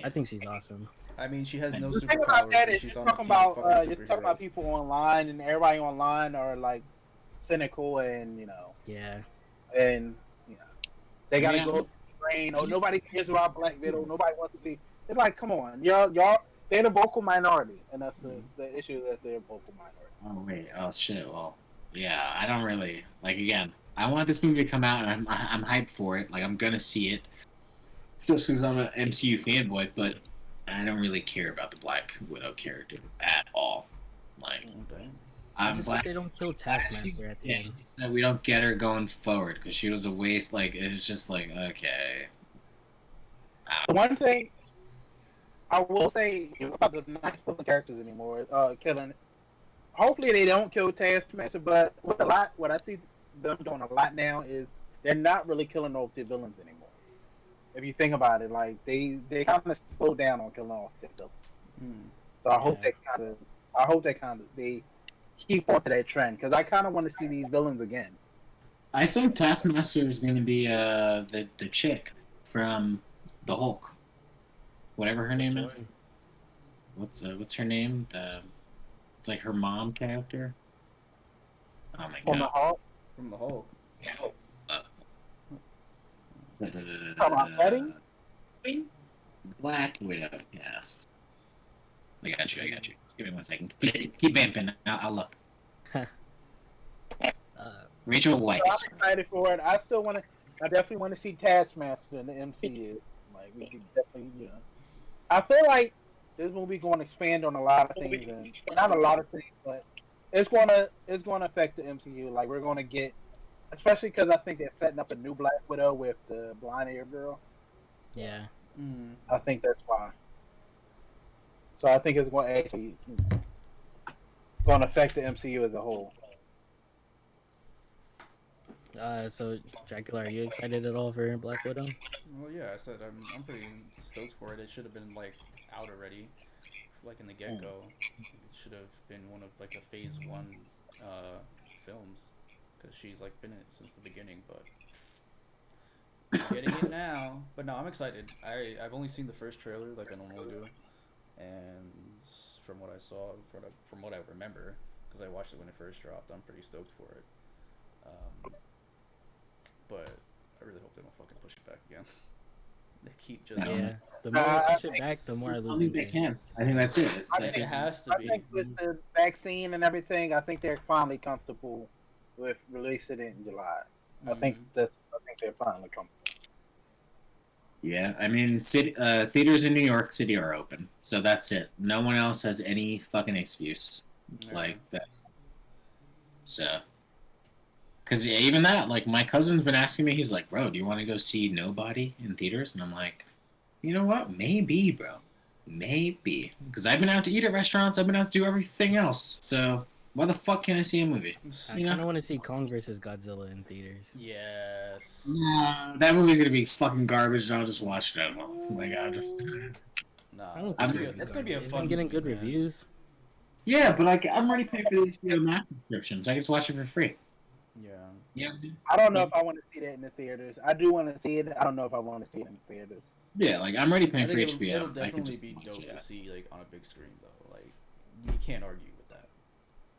I think she's awesome. I mean, she has no The thing about superpowers. that And is she's you're on the talking team of about fucking you're talking about superheroes. people online, and everybody online are like cynical, and Yeah. and they gotta Yeah. go to the brain. Oh, nobody cares about Black Widow. Nobody wants to see. It's like, come on, y'all, they're the vocal minority, and that's the issue, that they're vocal minority. Oh wait, oh shit. Well, yeah, I don't really like. Again, I want this movie to come out, and I'm hyped for it. Like I'm gonna see it, just because I'm an MCU fanboy. But I don't really care about the Black Widow character at all. Like, I'm Just glad like they don't kill Taskmaster at the end. that we don't get her going forward because she was a waste. Like it was just like okay. One thing I will say about the not killing characters anymore, killing. Hopefully they don't kill Taskmaster, but what I see them doing a lot now is they're not really killing off their villains anymore. If you think about it, like they kind of slow down on killing off their villains. So I hope they keep on to that trend, because I kind of want to see these villains again. I think Taskmaster is going to be the chick from the Hulk, whatever her name is. What's her name? It's like her mom character. Oh my From the god. Hulk. From the Hulk. Talking about Betty? Black Widow cast. I got you. Give me 1 second. Keep vamping. I'll look. Rachel Weisz. So I'm excited for it. I definitely want to see Taskmaster in the MCU. Like we could definitely, I feel like this movie going to expand on a lot of things, and not a lot of things, but it's going to affect the MCU. Like we're going to get, especially because I think they're setting up a new Black Widow with the blonde-haired girl. Yeah. I think that's why. So I think it's going to actually going to affect the MCU as a whole. So Dracula, are you excited at all for Black Widow? Well, yeah, I said I'm pretty stoked for it. It should have been like out already, like in the get go. It should have been one of like the Phase 1 films, because she's like been in it since the beginning. But we're getting it now. But no, I'm excited. I've only seen the first trailer like I normally do, and from what I saw, from what I remember, because I watched it when it first dropped, I'm pretty stoked for it. But I really hope they don't fucking push it back again. They keep just The more I push it back, the more I lose. I think they can. I think that's it. it has to be. I think with the vaccine and everything, I think they're finally comfortable with releasing it in July. I think they're finally comfortable. Yeah, I mean, theaters in New York City are open, so that's it. No one else has any fucking excuse. Yeah. Like that's so. Because even that, like, my cousin's been asking me, he's like, bro, do you want to go see Nobody in theaters? And I'm like, you know what? Maybe, bro. Maybe. Because I've been out to eat at restaurants. I've been out to do everything else. So why the fuck can't I see a movie? I kind of want to see Kong vs. Godzilla in theaters. Yes. Nah, that movie's going to be fucking garbage, and I'll just watch it at home. Like, I'll just... Nah, it's gonna be a It's fun been getting movie, good man. reviews. Yeah, but like, I'm already paying for these math subscriptions. I can just watch it for free. Yeah. I don't know if I want to see that in the theaters. I do want to see it. I don't know if I want to see it in the theaters. Yeah, like, I'm already I paying for think HBO. it'll I can definitely just be watch dope it. to see like on a big screen though. Like you can't argue with that.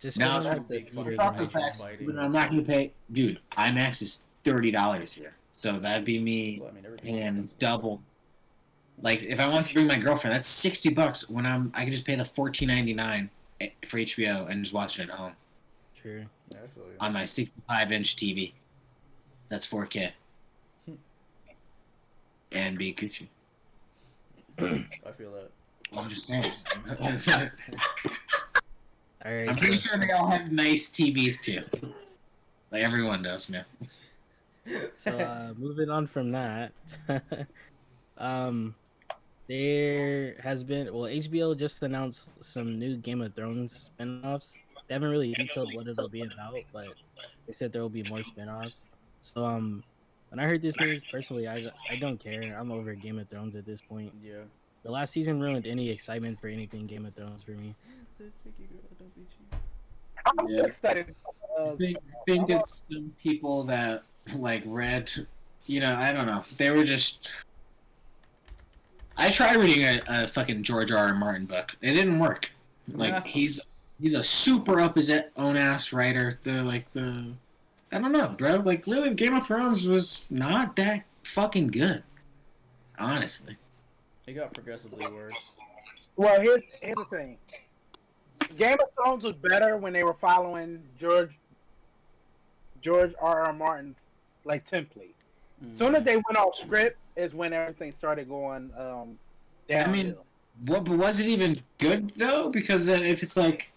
Just Now, go it's at the big fucking theaters Talk and to watch facts, it. but I'm not going to pay... Dude, IMAX is $30 here. So that'd be me Well, I mean, everything's paying expensive. double. Like, if I want to bring my girlfriend, that's $60 when I can just pay the $14.99 for HBO and just watch it at home True. Yeah, I feel you. on my 65-inch TV. That's 4K. And be Gucci. I feel that. I'm just saying. All right. I'm pretty sure they all have nice TVs too. Like everyone does now. So moving on from that, there has been HBO just announced some new Game of Thrones spinoffs. They haven't really detailed what it'll be about, but they said there will be more spinoffs. So when I heard this news, personally, I don't care. I'm over Game of Thrones at this point. Yeah. The last season ruined any excitement for anything Game of Thrones for me. I'm Yeah. excited. I think it's some people that like read, I don't know. They were just. I tried reading a fucking George R.R. Martin book. It didn't work. Like he's a super up his own ass writer. I don't know, bro. Like really, Game of Thrones was not that fucking good. Honestly. It got progressively worse. Well, here's the thing. Game of Thrones was better when they were following George R.R. Martin's like template. Soon as they went off script is when everything started going downhill. I mean, but was it even good though? Because then if it's like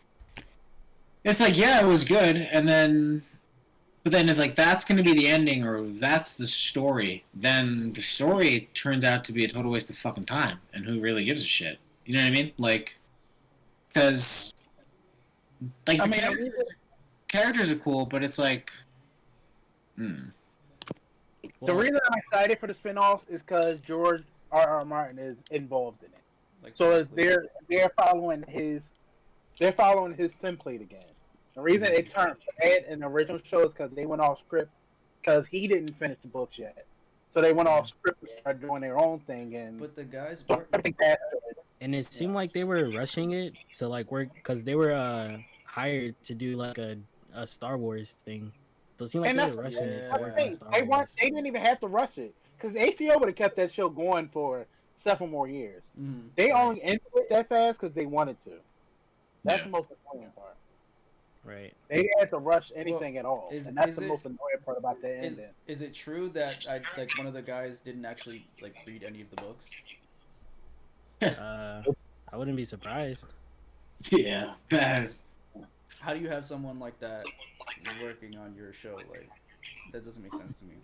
yeah, it was good, but then if like that's going to be the ending or that's the story, then the story turns out to be a total waste of fucking time, and who really gives a shit? You know what I mean? Like, because like characters are cool, but it's like, The reason I'm excited for the spinoff is because George R.R. Martin is involved in it. Like, So they're following his template again. The reason it turned bad in the original show is because they went off script because he didn't finish the books yet. So they went off script and started doing their own thing, and But the guys so weren't. I think that And it seemed like they were rushing it to like work because they were hired to do like a Star Wars thing. So it seemed like and they that's were the rushing it to Yeah. work on thing. Star They weren't. Wars. They didn't even have to rush it because HBO would have kept that show going for 7 more years. Mm, They Right. only ended it that fast because they wanted to. That's Yeah. the most annoying part. Right. They didn't have to rush anything at all, is- and that's is the it- most annoying part about the is ending. is it true that like one of the guys didn't actually like read any of the books? I wouldn't be surprised. Yeah, bad. How do you have someone like that working on your show? Like, that doesn't make sense to me.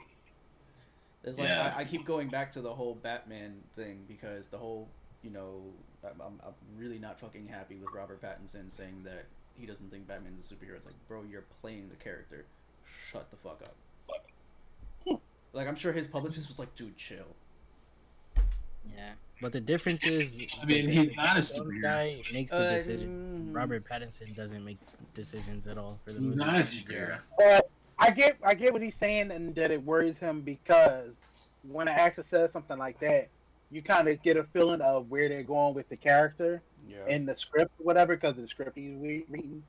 It's like Yeah. I keep going back to the whole Batman thing because the whole, you know, I'm really not fucking happy with Robert Pattinson saying that he doesn't think Batman's a superhero. It's like, bro, you're playing the character. Shut the fuck up. Like, I'm sure his publicist was like, dude, chill. Yeah. But the difference is, I mean, the he's not a film superhero. guy makes the decision. Mm, Robert Pattinson doesn't make decisions at all for the He's movie. not a superhero. But I get what he's saying, and that it worries him because when an actor says something like that, you kind of get a feeling of where they're going with the character Yeah. in the script or whatever, because of the script he's reading.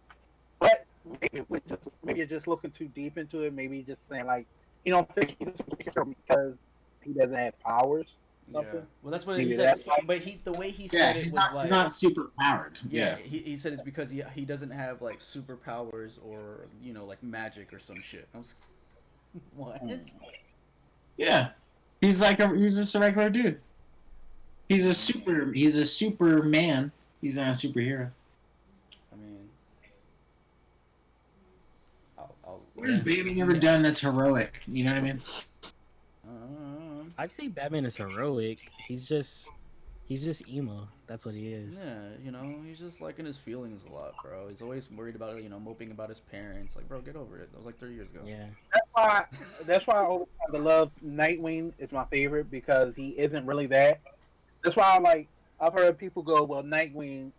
But maybe you're just looking too deep into it. Maybe just saying like, you don't think he's a superhero because he doesn't have powers. Yeah. Something. Well, that's what Maybe he said. that's why- But the way he Yeah, said it he's was not, like, he's not super powered. yeah, he said it's because he doesn't have like superpowers or, you know, like magic or some shit. I was what? Yeah. He's just a regular dude. He's a superman. He's not a superhero. I mean, I'll What has Batman ever done that's heroic? You know what I mean? I'd say Batman is heroic. He's just emo. That's what he is. Yeah, you know, he's just like in his feelings a lot, bro. He's always worried about, you know, moping about his parents. Like, bro, get over it. That was like 30 years ago. Yeah. That's why I always have to love Nightwing is my favorite because he isn't really that. That's why I've heard people go, well, Nightwing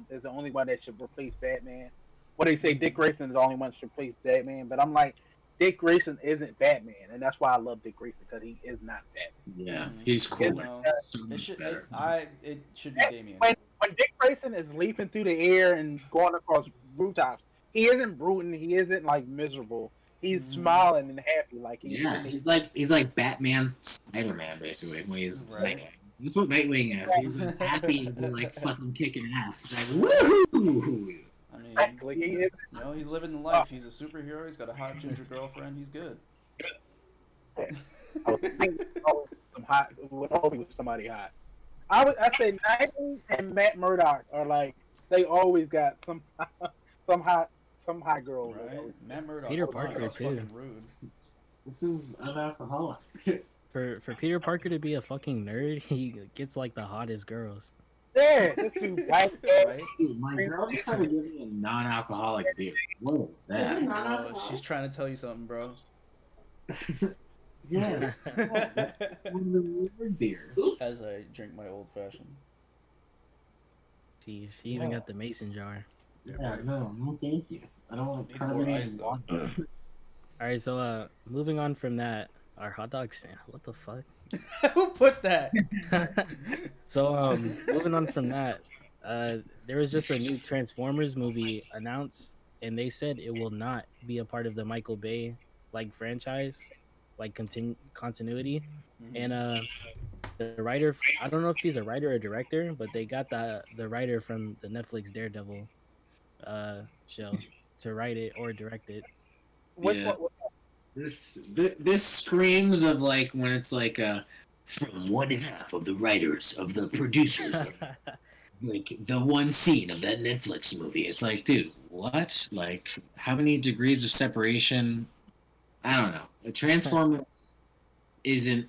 is the only one that should replace Batman. What they say, Dick Grayson is the only one that should replace Batman, but I'm like, Dick Grayson isn't Batman, and that's why I love Dick Grayson because he is not Batman. Yeah, he's cool. You know, So it much should better. it should be Damien. When Dick Grayson is leaping through the air and going across rooftops, he isn't brooding. He isn't like miserable. He's smiling and happy. Like Yeah, he's like Batman's Spider-Man basically. When he's Right. like, that's what Nightwing is. He's happy to be like fucking kicking ass. He's like woohoo. I mean, exactly. He is. you know, he's living the life. He's a superhero. He's got a hot ginger girlfriend. He's good. I would think some hot. Would always be somebody hot. I say Nightwing and Matt Murdock are like they always got some hot girl. Right? Matt Murdock. Peter Parker, too. Fucking rude. This is an alcoholic. For Peter Parker to be a fucking nerd, he gets like the hottest girls. Yeah, this dude white. Right? Dude, my girl is trying to give me a non-alcoholic beer. What is that? She's trying to tell you something, bro. Yeah, one of the weird beers. As I drink my old fashioned. She even got the mason jar. Yeah, no, thank you. I don't want Needs more ice, though. All right, so moving on from that, our hot dog stand. What the fuck? Who put that? So moving on from that, there was just a new Transformers movie announced, and they said it will not be a part of the Michael Bay like franchise, like continuity. And the writer, I don't know if he's a writer or director, but they got the writer from the Netflix Daredevil show to write it or direct it. Which Yeah. one? This screams of like when it's like from one half of the writers of the producers of like the one scene of that Netflix movie. It's like, dude, what? Like, how many degrees of separation? I don't know. The Transformers isn't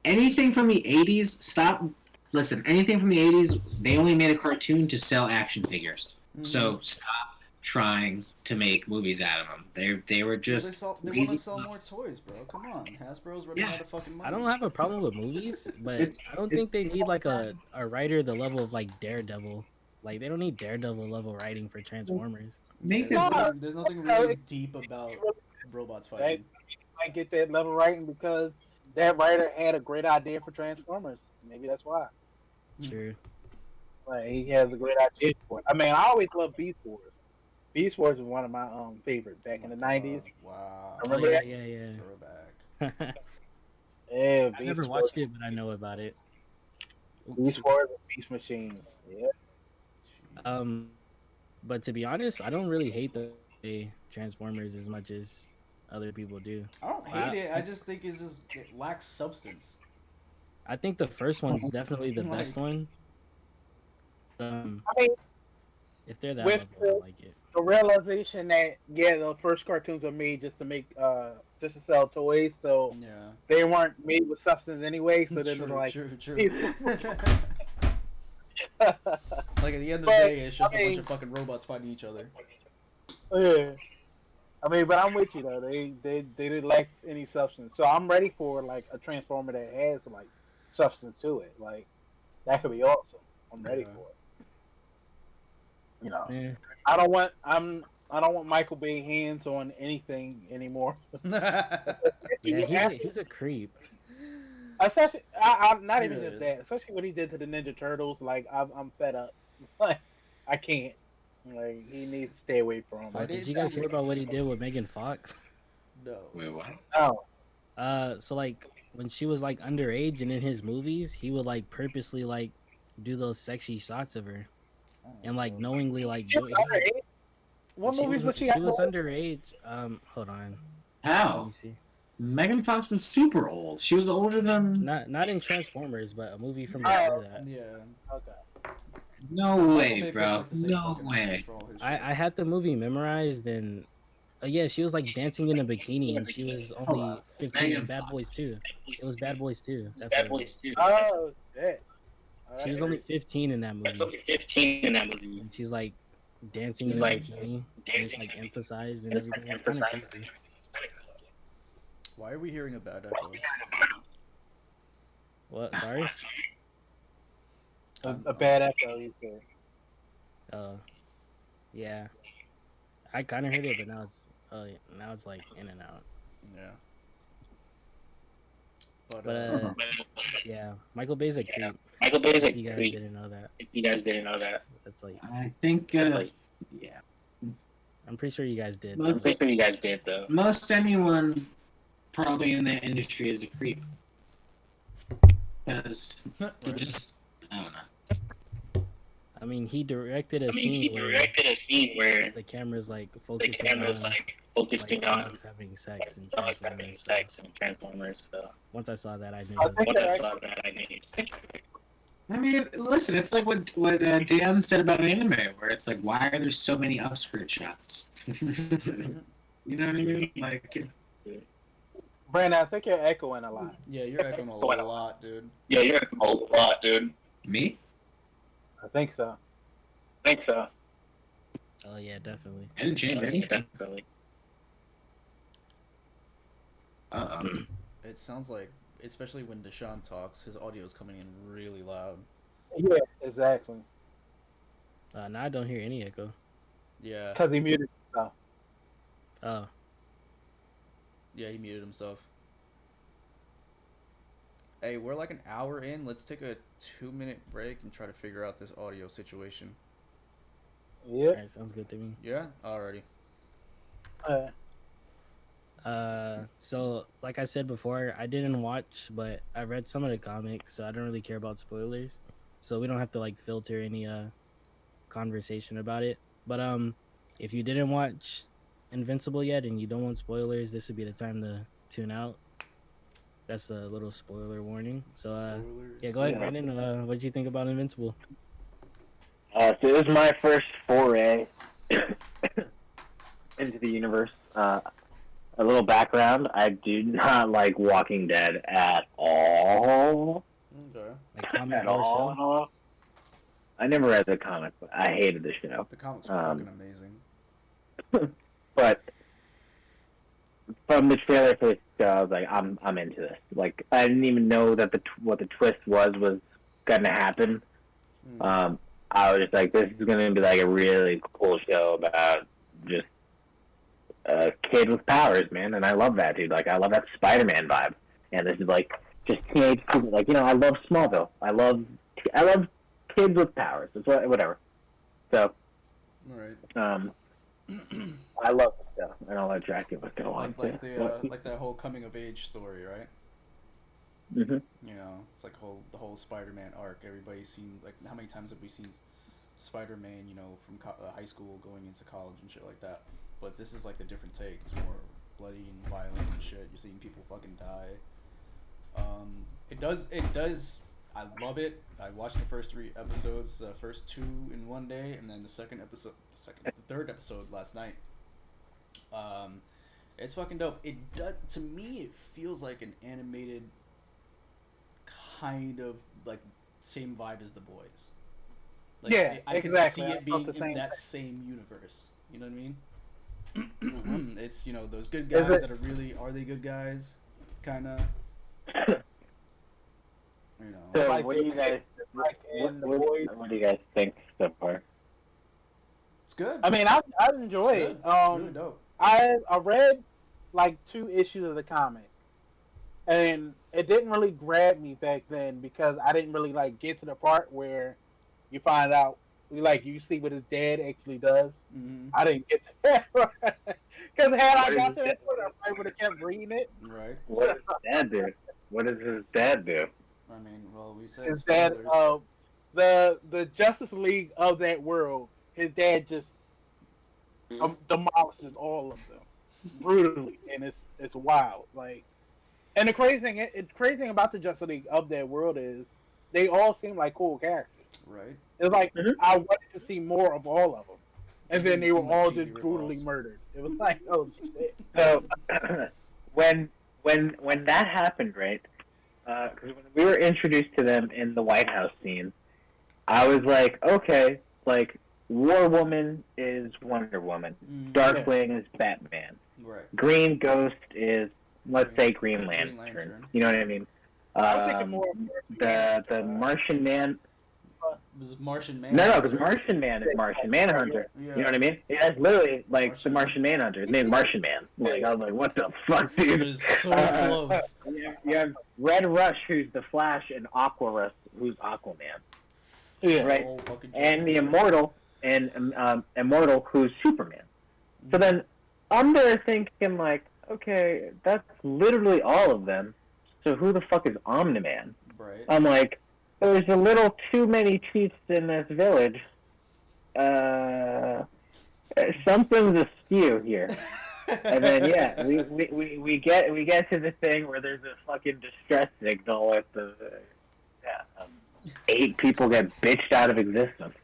anything from the 80s. Listen, anything from the 80s, they only made a cartoon to sell action figures. So stop trying to make movies out of them. They were just they want to lazy sell more fucks. toys, bro. Come on, Hasbro's running Yeah. out of fucking money. I don't have a problem with movies, but It's- I don't think they need like a writer the level of like Daredevil. Like they don't need Daredevil level writing for Transformers. Make There's it. nothing really deep about robots fighting. might get that level writing because that writer had a great idea for Transformers. Maybe that's why. True. Like he has a great idea for it. I mean, I always loved Beast Wars. Beast Wars was one of my favorites back in the '90s. Wow. Oh Remember that? yeah. Throwback. Yeah, I Beast never Wars. watched it, but I know about it. Beast Wars and Beast Machine. Yeah. Jeez. But to be honest, I don't really hate the Transformers as much as other people do. I don't hate it. I just think it lacks substance. I think the first one's definitely the best Like- one. I mean, If they're that with level, I like it. the realization that the first cartoons were made just to sell toys, so Yeah. they weren't made with substance anyway. So they're just like, true. yeah. Like at the end of the But, day, it's just I a bunch mean- of fucking robots fighting each other. I mean, but I'm with you though. They didn't lack any substance, so I'm ready for like a Transformer that has like substance to it. Like that could be awesome. I'm ready Yeah. for it. You know, Yeah. I don't want Michael Bay hands on anything anymore. Yeah, he's a creep. Especially, I'm not even He just is. that. Especially what he did to the Ninja Turtles. Like, I'm fed up. Like, I can't. Like, he needs to stay away from. I It. Did did you guys see hear what- about what he did with Megan Fox? No. Wait, what? No. So like when she was like underage and in his movies, he would like purposely like do those sexy shots of her and like knowingly like She do was it. underage? What movies was she She was at? underage. Hold on. Let How? me see. Megan Fox was super old. She was older than. Not in Transformers, but a movie from Oh. before that. Yeah. Okay. No Michael way, Bay bro. picks up the same No fucking way. numbers for all his shit. I had the movie memorized and yeah, she was like dancing in a bikini and she was only 15 in Megan Bad Fox. Boys 2. It was Bad Boys 2. That's Bad what it Boys was. too. Oh, shit. She was only 15 in that movie. 15 in that movie. And she's like dancing in a bikini. And it's like emphasized and everything. It's kind of crazy. Why are we hearing a bad echo? What? Sorry? A bad echo, you said. Yeah. I kind of heard it, but now it's like in and out. Yeah. But yeah, Michael Bay's a creep. Michael Bay's If you guys didn't know that, If you guys didn't know that. that's like I think, yeah. I'm pretty sure you guys did. I'm pretty sure you guys did, though. Most anyone probably in that industry is a creep. Because they're Right. just, I don't know. I mean, he directed a scene where the camera's like focusing on like, dogs having sex and Transformers. So once I saw that, I knew. I It think was that I mean, listen, it's like what Dan said about anime, where it's like, why are there so many upskirt shots? You know what I mean? Like, Brandon, I think you're echoing a lot. Yeah, you're echoing a lot, dude. yeah, you're a lot, dude. Me? I think so. oh yeah, definitely. I didn't change anything. Uh-oh. It sounds like, especially when Deshaun talks, his audio is coming in really loud. Yeah, exactly. Now I don't hear any echo. Yeah. Because he muted himself. Oh, Yeah, he muted himself. Hey, we're like an hour in. Let's take a 2-minute break and try to figure out this audio situation. Yeah. alright, sounds good to me. Yeah? Alrighty. So like I said before, I didn't watch, but I read some of the comics, so I don't really care about spoilers. So we don't have to like filter any conversation about it. But if you didn't watch Invincible yet and you don't want spoilers, this would be the time to tune out. That's a little spoiler warning. So Spoilers. yeah, go ahead, Yeah. Brandon. What did you think about Invincible? So this is my first foray into the universe. A little background: I do not like Walking Dead at all. Okay. Like comic At or show? all. I never read the comic, but I hated the show. The comics are fucking amazing. But from the trailer for the show, I was like, I'm into this. Like, I didn't even know that what the twist was gonna happen. I was just like, this is gonna be like a really cool show about just a kid with powers, man, and I love that, dude. Like, I love that Spider-Man vibe, and this is like just teenage, like, you know, I love Smallville. I love kids with powers. It's whatever. So, All right. I love it though, and I'll let Dracula go on. Like that whole coming of age story, right? Mhm. You know, it's like the whole Spider-Man arc. Everybody's seen, like, how many times have we seen Spider-Man, you know, from high school going into college and shit like that. But this is like the different take. It's more bloody and violent and shit. You're seeing people fucking die. It does. I love it. I watched the first 3 episodes, the first 2 in one day, and then the third episode last night. It's fucking dope. It does, to me, it feels like an animated kind of like same vibe as The Boys. Like, yeah, I exactly. can see it being in that same universe. You know what I mean? It's, you know, those good guys that are they good guys? Kind of. You know. So, Like what do you guys? like in The Boys. What do you guys think so far? It's good. I mean, I enjoy it. It's really dope. I read like 2 issues of the comic, and it didn't really grab me back then because I didn't really like get to the part where you find out, like, you see what his dad actually does. Mm-hmm. I didn't get to that because had I got to that point, I probably would have kept reading it. Right. What does his dad do? What does his dad do? I mean, well, we said His dad, spoilers. the Justice League of that world, his dad just demolishes all of them brutally, and it's wild. Like, and the crazy thing about the Justice League of that world is they all seem like cool characters. Right. It's like Mhm. I wanted to see more of all of them, and then they were Seem like all cheesy just brutally ripoffs. murdered. It was like, oh shit. So, when that happened, right? Because when we were introduced to them in the White House scene, I was like, okay, like, War Woman is Wonder Woman, Mm, Darkwing is Batman, right. Green Ghost is, let's say, Green Lantern. Lantern. You know what I mean? I'm thinking more of The Martian Man. Was it Martian Man? No, because Martian Man is Martian Manhunter. Yeah. You know what I mean? Yeah, that's literally like the Martian Martian Manhunter. His name's Martian Man. Like, I was like, what the fuck, It dude? is so close. You have Red Rush, who's the Flash, and Aquarus, who's Aquaman. Yeah. Right. Whole fucking And the Justice League. Immortal, Immortal, who's Superman. So then I'm there thinking, like, okay, that's literally all of them. So who the fuck is Omni-Man? Right. I'm like, there's a little too many chiefs in this village. Something's askew here. And then yeah, we get to the thing where there's a fucking distress signal with the 8 people get bitched out of existence.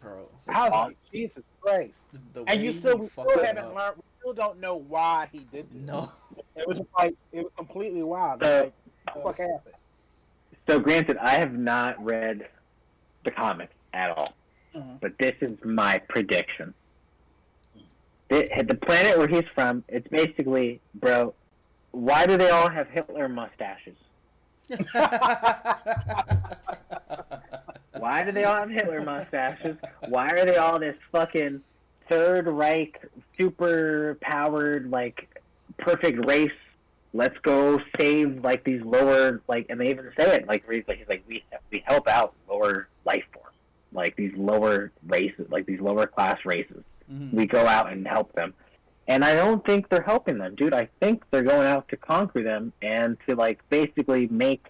Bro. I was like, Jesus Christ. The And way we he still fucked haven't up. learned. We still don't know why he did this. No. It was like it was completely wild. Like, what the fuck happened? So granted, I have not read the comics at all, Mhm. but this is my prediction. The planet where he's from, it's basically, bro, why do they all have Hitler mustaches? Why do they all have Hitler mustaches? Why are they all this fucking Third Reich, super powered, like, perfect race? Let's go save, like, these lower, like, and they even say it, like, he's like, we help out lower life forms, like, these lower races, like, these lower class races. Mhm. We go out and help them. And I don't think they're helping them, dude. I think they're going out to conquer them and to, like, basically make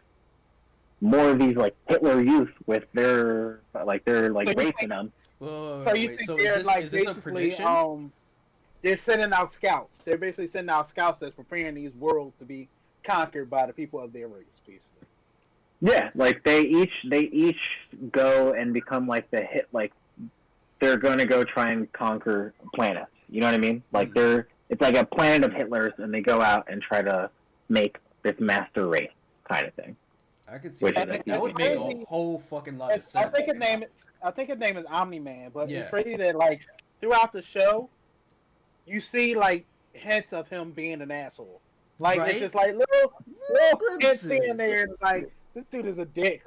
more of these, like, Hitler youth with their race in them. Whoa, So you wait, think so they're like is this a basically prediction? they're sending out scouts. They're basically sending out scouts that's preparing these worlds to be conquered by the people of their race, basically. Yeah, like they each go and become like they're gonna go try and conquer planets. You know what I mean? Like it's like a planet of Hitlers, and they go out and try to make this master race kind of thing. I could see Which that. is like- That would make a Crazy. whole fucking lot of I sense. think his name is Omni-Man, but Yeah. it's crazy that, like, throughout the show, you see, like, hints of him being an asshole. Like, Right? it's just like little hints glimpses. in there, and, like, this dude is a dick.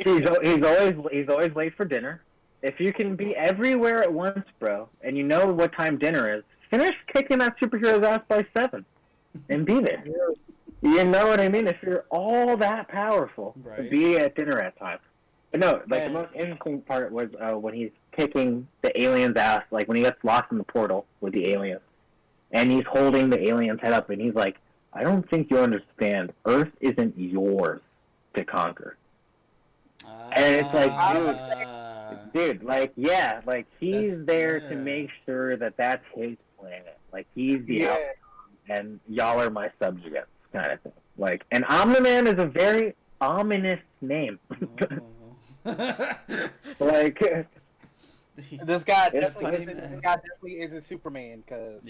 He's always late for dinner. If you can be everywhere at once, bro, and you know what time dinner is, finish kicking that superhero's ass by 7 and be there. You know what I mean? If you're all that powerful, Right. be at dinner at time. But no, like the most interesting part was when he's kicking the alien's ass, like when he gets lost in the portal with the alien, and he's holding the alien's head up, and he's like, "I don't think you understand. Earth isn't yours to conquer." And it's like, dude, like, yeah, like he's there to make sure that that's his planet. Like he's the outcome, and y'all are my subjects, kind of thing. Like, and Omni-Man is a very ominous name. Like, this guy definitely isn't Superman, cause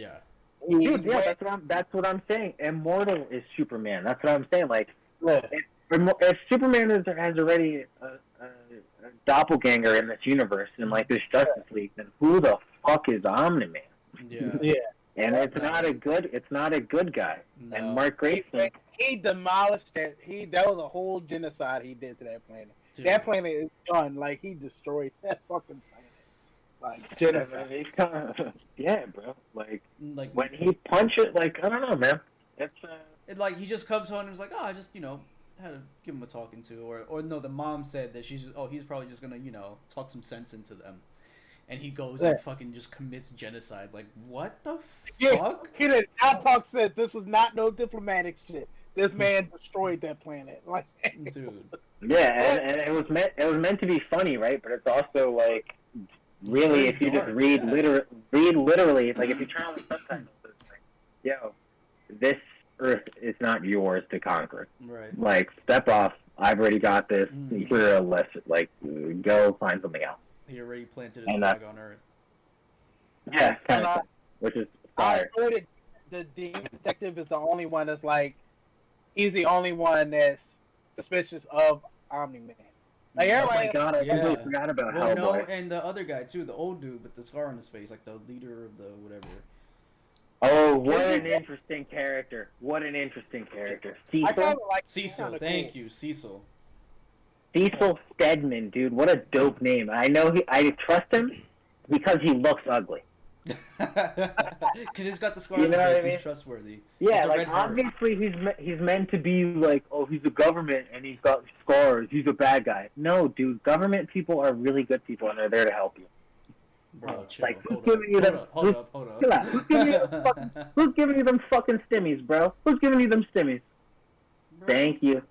dude, yeah, that's what I'm saying. Immortal is Superman. That's what I'm saying. Like, if Superman has already a doppelganger in this universe, in like this Justice League, then who the fuck is Omni-Man? Yeah. And it's not a good guy. No. And Mark Grayson, he demolished that. That was a whole genocide he did to that planet. Dude. That planet is done. Like he destroyed that fucking planet. Like genocide. Yeah, bro. Like when he punches, like I don't know, man. It's like he just comes home and was like, oh, I just had to give him a talking to, or no, the mom said that he's probably just gonna talk some sense into them. And he goes and fucking just commits genocide. Like, what the fuck? He did not talk sense. This was not no diplomatic shit. This man destroyed that planet. Like, dude. Yeah, and it was meant to be funny, right? But it's also like, really, if you just read literally, like if you turn on the subtitles, it's like, yo, this Earth is not yours to conquer. Right. Like, step off. I've already got this. You're a lesson. Like, go find something else. He already planted his flag on Earth. Yeah, kind of, which is fire. I heard the demon detective is the only one that's like, he's the only one that's suspicious of Omni-Man. Like, oh my god, I completely forgot about Hellboy. No, and the other guy too, the old dude with the scar on his face, like the leader of the whatever. Oh, what an interesting character! What an interesting character. Cecil. Cecil, thank you, Cecil. Cecil Stedman, dude, what a dope name. I know I trust him because he looks ugly. Because he's got the scar on his face, he's trustworthy. Yeah, like obviously he's meant to be like, oh, he's a government and he's got scars. He's a bad guy. No, dude, government people are really good people and they're there to help you. Bro, chill. Like, Hold up. Who's giving you them fucking stimmies, bro? Who's giving you them stimmies? Bro. Thank you.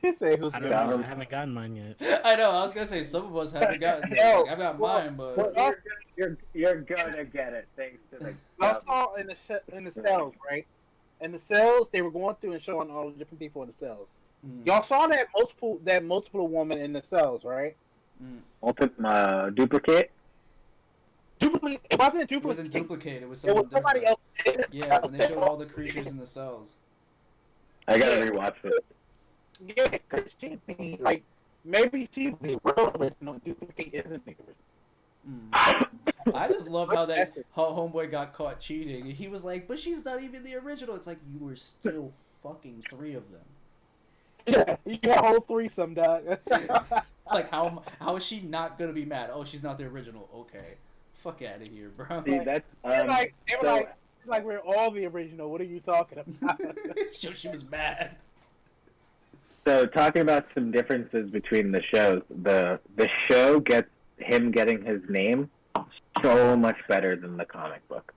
I don't know. I haven't gotten mine yet. I know. I was gonna say some of us haven't gotten it. Like, I've got mine, but you're gonna get it thanks to the. I saw in the cells, right? In the cells, they were going through and showing all the different people in the cells. Y'all saw that multiple woman in the cells, right? Duplicate. Duplicate. It wasn't duplicate. It wasn't duplicate. It was somebody else. Yeah, when they showed all the creatures in the cells. I gotta rewatch it. Yeah, because she be like, maybe she's the real original. Duplicate isn't the original. I just love how Homeboy got caught cheating. He was like, but she's not even the original. It's like, you were still fucking 3 of them. Yeah, you got a whole threesome, dog. Like, how is she not gonna be mad? Oh, she's not the original. Okay. Fuck out of here, bro. Dude, that's, like we're all the original. What are you talking about? She was mad. So, talking about some differences between the shows, the show gets him getting his name so much better than the comic book.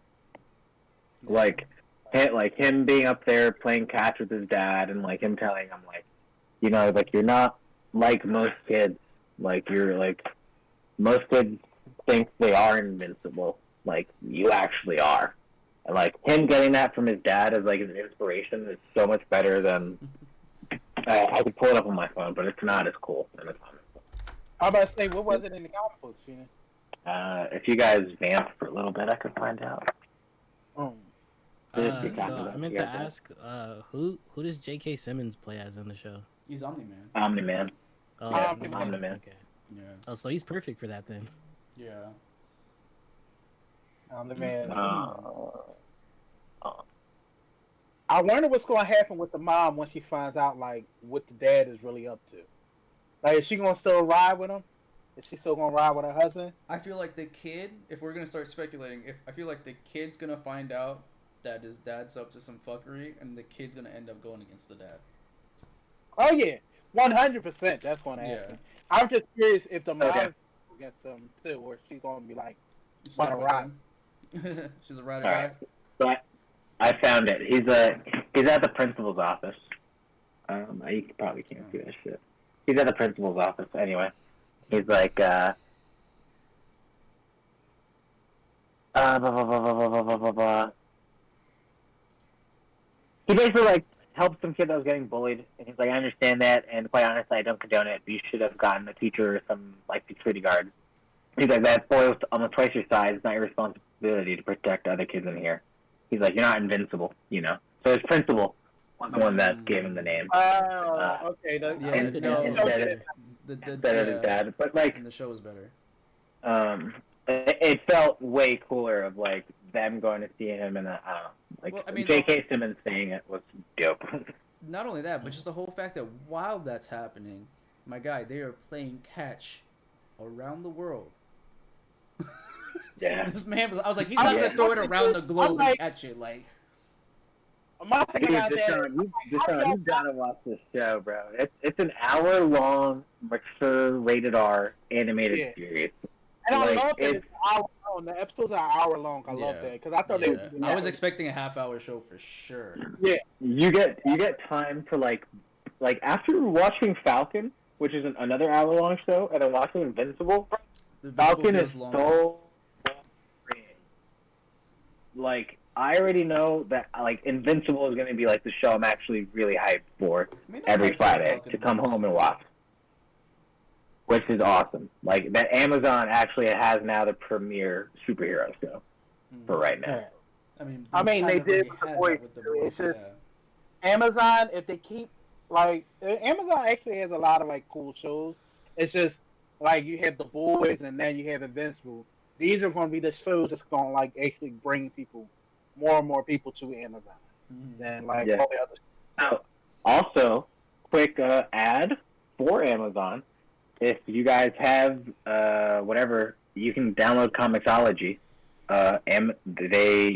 Like him being up there playing catch with his dad, and like him telling him, like, like you're not like most kids. Like you're like most kids think they are invincible. Like you actually are. And like him getting that from his dad as like an inspiration is so much better than. I could pull it up on my phone, but it's not as cool in the comic book. I was about to say, what was it in the comic books, if you guys vamp for a little bit, I could find out. So I meant to ask, who does J.K. Simmons play as in the show? He's Omni-Man. Omni-Man. Oh, yeah, Omni-Man. Okay. Yeah. Oh, so he's perfect for that then. Yeah. Omni-Man. I wonder what's going to happen with the mom when she finds out, like, what the dad is really up to. Like, is she going to still ride with him? Is she still gonna ride with her husband? I feel like the kid, if we're gonna start speculating, I feel like the kid's gonna find out that his dad's up to some fuckery, and the kid's gonna end up going against the dad. Oh yeah, 100%. That's gonna happen. I'm just curious if the mom is against them too, or she's gonna be like, wanna ride. She's a rider All guy. right. So I found it. He's at the principal's office. You probably can't see that shit. He's at the principal's office anyway. He's like, blah, blah, blah, blah, blah, blah, blah, blah, blah. He basically like helped some kid that was getting bullied, and he's like, I understand that, and quite honestly, I don't condone it. You should have gotten a teacher or some like security guard. He's like, that boy was almost twice your size. It's not your responsibility to protect other kids in here. He's like, you're not invincible, you know. So his principal was the one that gave him the name. Okay. Instead of his dad, but like, And the show was better. it felt way cooler of like them going to see him, and I don't know, like, Well, I mean, J.K. Simmons saying it was dope. Not only that, but just the whole fact that while that's happening, my guy, they are playing catch around the world. Yeah. This man was, I was like, he's not gonna throw it around the globe and catch it, like. My thing about that, Deshaun, you gotta watch this show, bro. It's an hour-long, mature, rated R animated series. and I like, love that it's an hour long. The episodes are an hour long. I love that because I thought they. I was expecting a half-hour show for sure. Yeah. You get time to like after watching Falcon, which is another hour-long show, and then watching Invincible. Falcon is so freeing. Like, I already know that like Invincible is going to be like the show I'm actually really hyped for every Friday to come home and watch, which is awesome. Like, that Amazon actually has now the premier superhero show for right now. I mean, they did with the voice. It's just Amazon. If they keep like Amazon actually has a lot of like cool shows. It's just like you have The Boys and then you have Invincible. These are going to be the shows that's going to like actually bring people, more and more people to Amazon than like all the other. Oh, also, quick ad for Amazon. If you guys have whatever, you can download Comixology.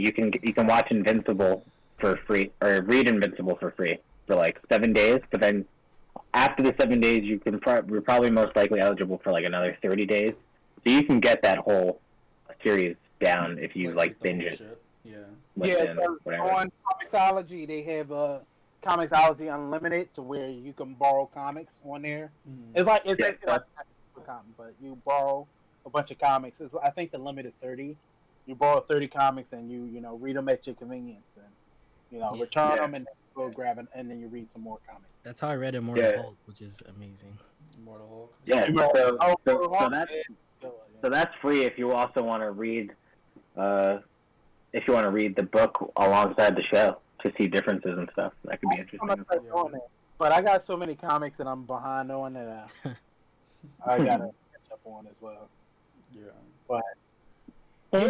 You can watch Invincible for free, or read Invincible for free for like 7 days. But then after the 7 days, you're probably most likely eligible for like another 30 days. So you can get that whole series down if you like binge it. So on Comixology, they have Comixology Unlimited, to where you can borrow comics on there. It's like like a comic, but you borrow a bunch of comics. I think the limit is 30. You borrow 30 comics and you read them at your convenience, and return them and then go grab it, and then you read some more comics. That's how I read Immortal Hulk, which is amazing. Immortal Hulk. Yeah. So that's free if you also want to read. If you want to read the book alongside the show to see differences and stuff, that could be interesting. But I got so many comics that I'm behind on that I gotta catch up on as well. Yeah. But I'm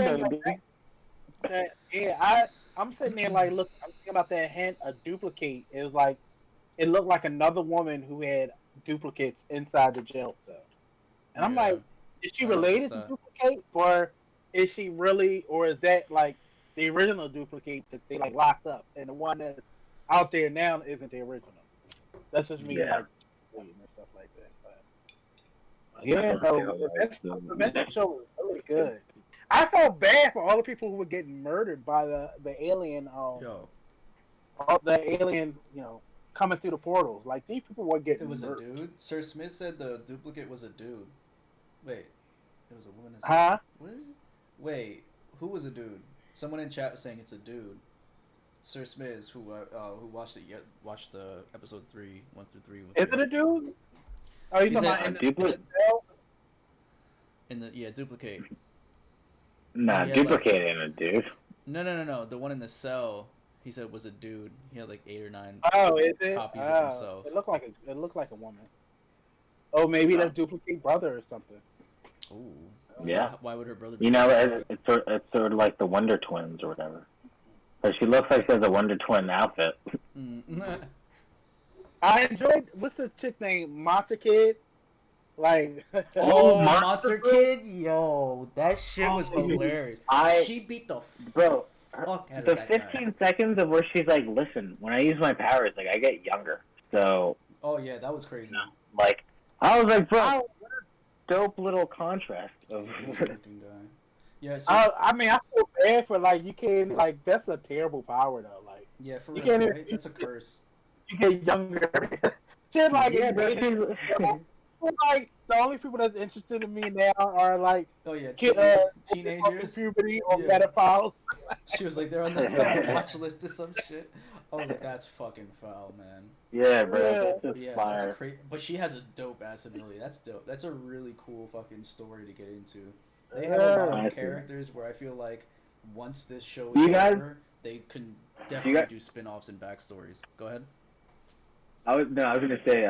sitting there like, look, I'm thinking about that hint, a duplicate. It was like, it looked like another woman who had duplicates inside the jail cell, and I'm like, is she related to duplicate, or is she really, or is that like the original duplicate that they like locked up, and the one that's out there now isn't the original? That's just me, like, and stuff like that. But the show was really good. I felt bad for all the people who were getting murdered by the alien. The alien, coming through the portals. Like, these people were getting murdered. It was a dude. Sir Smith said the duplicate was a dude. Wait, it was a woman. Huh? What? Wait, who was a dude? Someone in chat was saying it's a dude. Sir Smith, who watched the episode 3, 1 through 3. Is it a dude? Oh, you talking about duplicate? Duplicate. Nah, duplicate ain't a dude. No. The one in the cell, he said was a dude. He had like 8 or 9 copies of himself. It looked like a woman. Oh, maybe that's duplicate brother or something. Ooh. Yeah. Why would her brother be it's sort of like the Wonder Twins or whatever. But she looks like she has a Wonder Twin outfit. I enjoyed, what's the chick name? Monster Kid? Like, Oh, Monster Monster Kid, yo, that shit was hilarious. She beat the bro, fuck out of the that 15 guy. seconds of where she's like, listen, when I use my powers, like, I get younger. So, Oh yeah, that was crazy. like, I was like, bro, what a dope little contrast of. Fucking guy. Yeah, so, I mean, I feel bad for like you can't like that's a terrible power though. Like yeah, for you real, can't right? That's a curse. you get younger. Just like Yeah, bro, like the only people that's interested in me now are like Oh yeah, teenagers, teenagers. puberty or Yeah. pedophiles. She was like, they're on the watch list or some shit. I was like, that's fucking foul, man. yeah, bro, that's But just yeah, fire. that's crazy. But she has a dope ass ability. That's dope. That's a really cool fucking story to get into. They have a lot Yeah. of characters where I feel like once this show You is guys- over, they can definitely do spin-offs and backstories. Go ahead. I was gonna say,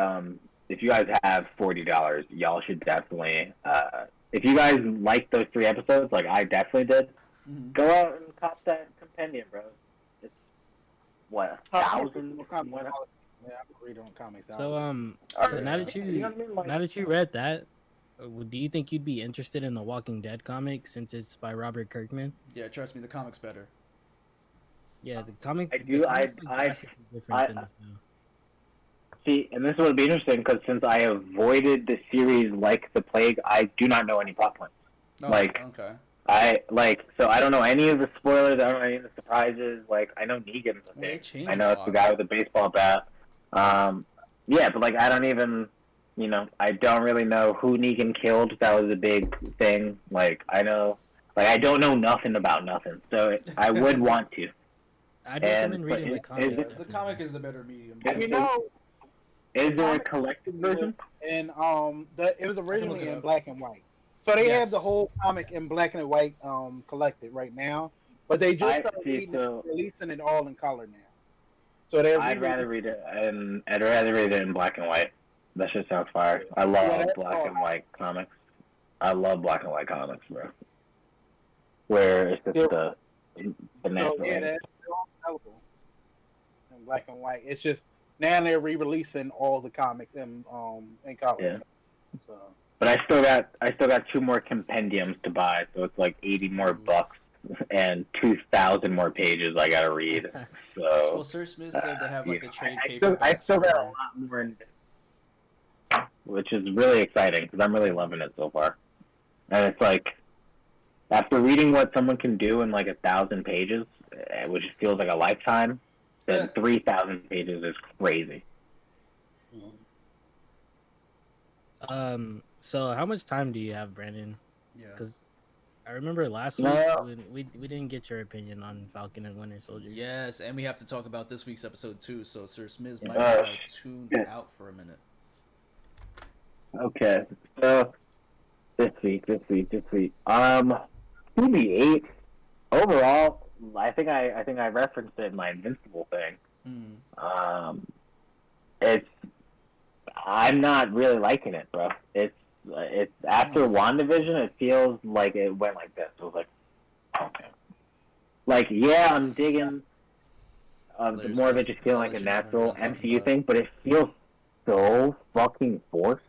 if you guys have $40, y'all should definitely, if you guys like those 3 episodes, like I definitely did, Mm-hmm. go out and cop that compendium, bro. It's what, 1,000? Yeah, I'm reading on comics. So Alright. now that You you know what I mean? Like- now that you read that, do you think you'd be interested in the Walking Dead comic since it's by Robert Kirkman? Yeah, trust me, the comic's better. Yeah, the comic. I the do, comic's, I- drastically different than the show. See, and this would be interesting because since I avoided the series like the plague, I do not know any plot points. Oh, Like- okay. So I don't know any of the spoilers. I don't know any of the surprises. Like, I know Negan's a Well, they thing. changed I know a it's the lot. guy with the baseball bat. Yeah, but like, I don't even, I don't really know who Negan killed. That was a big thing. Like, I don't know nothing about nothing. So I would want to. I'd And- recommend but reading the is comic. it- The definitely. comic is the better medium. You know, Is there a collected version? and it was originally it in up. black and white. So they have the Yes. whole comic in black and white collected right now, but they just started releasing it all in color now. So they're I'd rather read it, and I'd rather read it in black and white. That shit sounds fire. I love black and white comics. I love black and white comics, bro. Where it's just the So natural. yeah, that's all available in black and white. It's just now they're re-releasing all the comics in color. Yeah. So But I still got 2 more compendiums to buy, so it's like 80 more bucks and 2,000 more pages I gotta read. Well, So Sir Smith said they have like the trade I still paperbacks. got a for- lot more, which is really exciting because I'm really loving it so far. And it's like after reading what someone can do in like 1,000 pages, which feels like a lifetime, then 3,000 pages is crazy. So how much time do you have, Brandon? Yeah. Because I remember last No. week we didn't get your opinion on Falcon and Winter Soldier. Yes, and we have to talk about this week's episode too. So Sir Smith might Uh, want to tune out for a minute. Okay, so this week. BB-8 overall, I think I referenced it in my Invincible thing. Mm. I'm not really liking it, bro. It's after WandaVision, it feels like it went like this. It was like, okay, like yeah, I'm digging. There's More of it this just feeling like a college natural we're talking MCU about. thing, but it feels so fucking forced.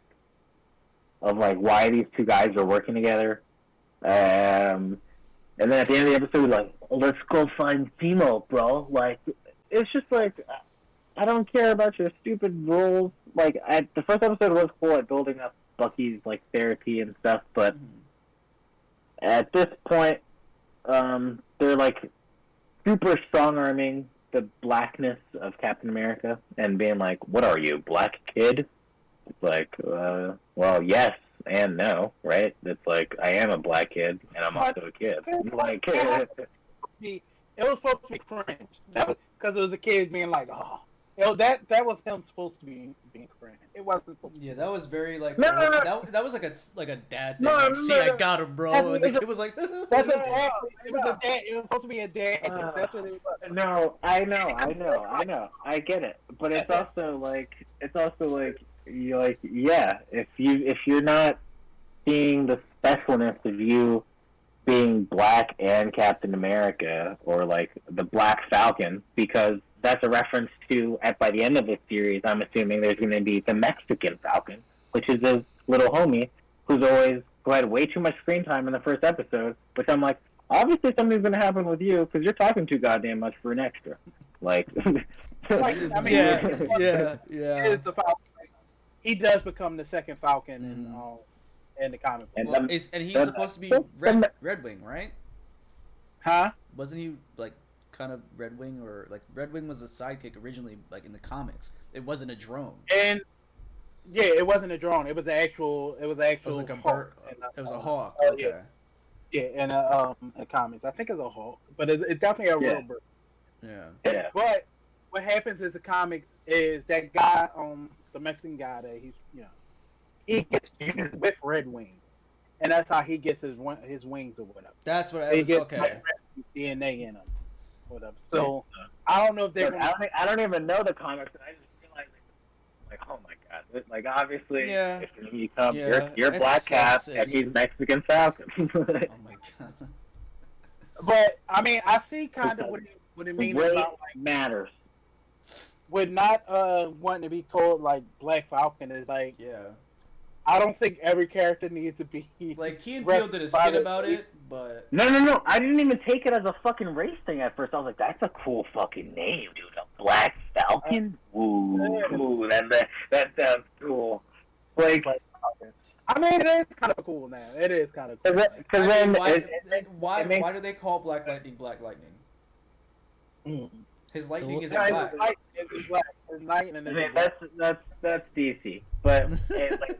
Of like why these 2 guys are working together, and then at the end of the episode, like, let's go find Timo, bro. Like, it's just like, I don't care about your stupid rules. Like, the first episode was cool at building up Bucky's like therapy and stuff, but at this point, they're like super strong arming the blackness of Captain America and being like, "What are you, black kid?" It's like, well, yes and no, right? It's like I am a black kid and I'm also a kid. Like, it was supposed to be cringe. That was because it was the kids being like, "Oh." That was him supposed to be being cringe. It wasn't supposed to be. Yeah, that was very like No. that was like a dad thing. No, Like, no, see, no. I got him, bro. And the kid was like, That's what it was. A dad. It was supposed to be a dad. That's what it was. No, I know. I get it, but it's also like you're like, yeah. If you're not seeing the specialness of you being black and Captain America, or like the Black Falcon, because that's a reference to by the end of this series. I'm assuming there's going to be the Mexican Falcon, which is little homie who had way too much screen time in the first episode, which I'm like, obviously something's gonna happen with you because you're talking too goddamn much for an extra. Like, I mean, yeah. He is the Falcon. He does become the second Falcon in the comic book. And Well, and he's supposed to be Red Wing, right? Huh? Wasn't he like kind of Red Wing, or like Red Wing was a sidekick originally, like in the comics? It wasn't a drone. And yeah, it wasn't a drone. It was an actual. It was an It actual. was like a Hawk bird. It was a hawk. Yeah. Okay. Yeah, in comics, I think it's a Hulk, but it's definitely a real bird. Yeah. But what happens in the comics is that guy, the Mexican guy that he gets used with Red Wing, and that's how he gets his wings or whatever. That's what I They was. get Okay. like, DNA in them, whatever. So I don't know if they're. I don't even know the comics, and I just realized, like, oh my god, like obviously, Yeah. if you become Yeah. you're Black Cap and he's Mexican Falcon. Oh my god. But I mean, I see kind of what it means Weight about like matters. with not wanting to be called like Black Falcon is like Yeah. I don't think every character needs to be Like Key and Peele did a skit about it, but No. I didn't even take it as a fucking race thing at first. I was like, that's a cool fucking name, dude. A Black Falcon? Ooh, that sounds cool. Like, I mean, it is kind of cool now. It is kind of cool. because then why do they call Black Lightning Black Lightning? Mm. His lightning isn't Yeah, black. it's black. It's lightning. I mean, that's DC, but like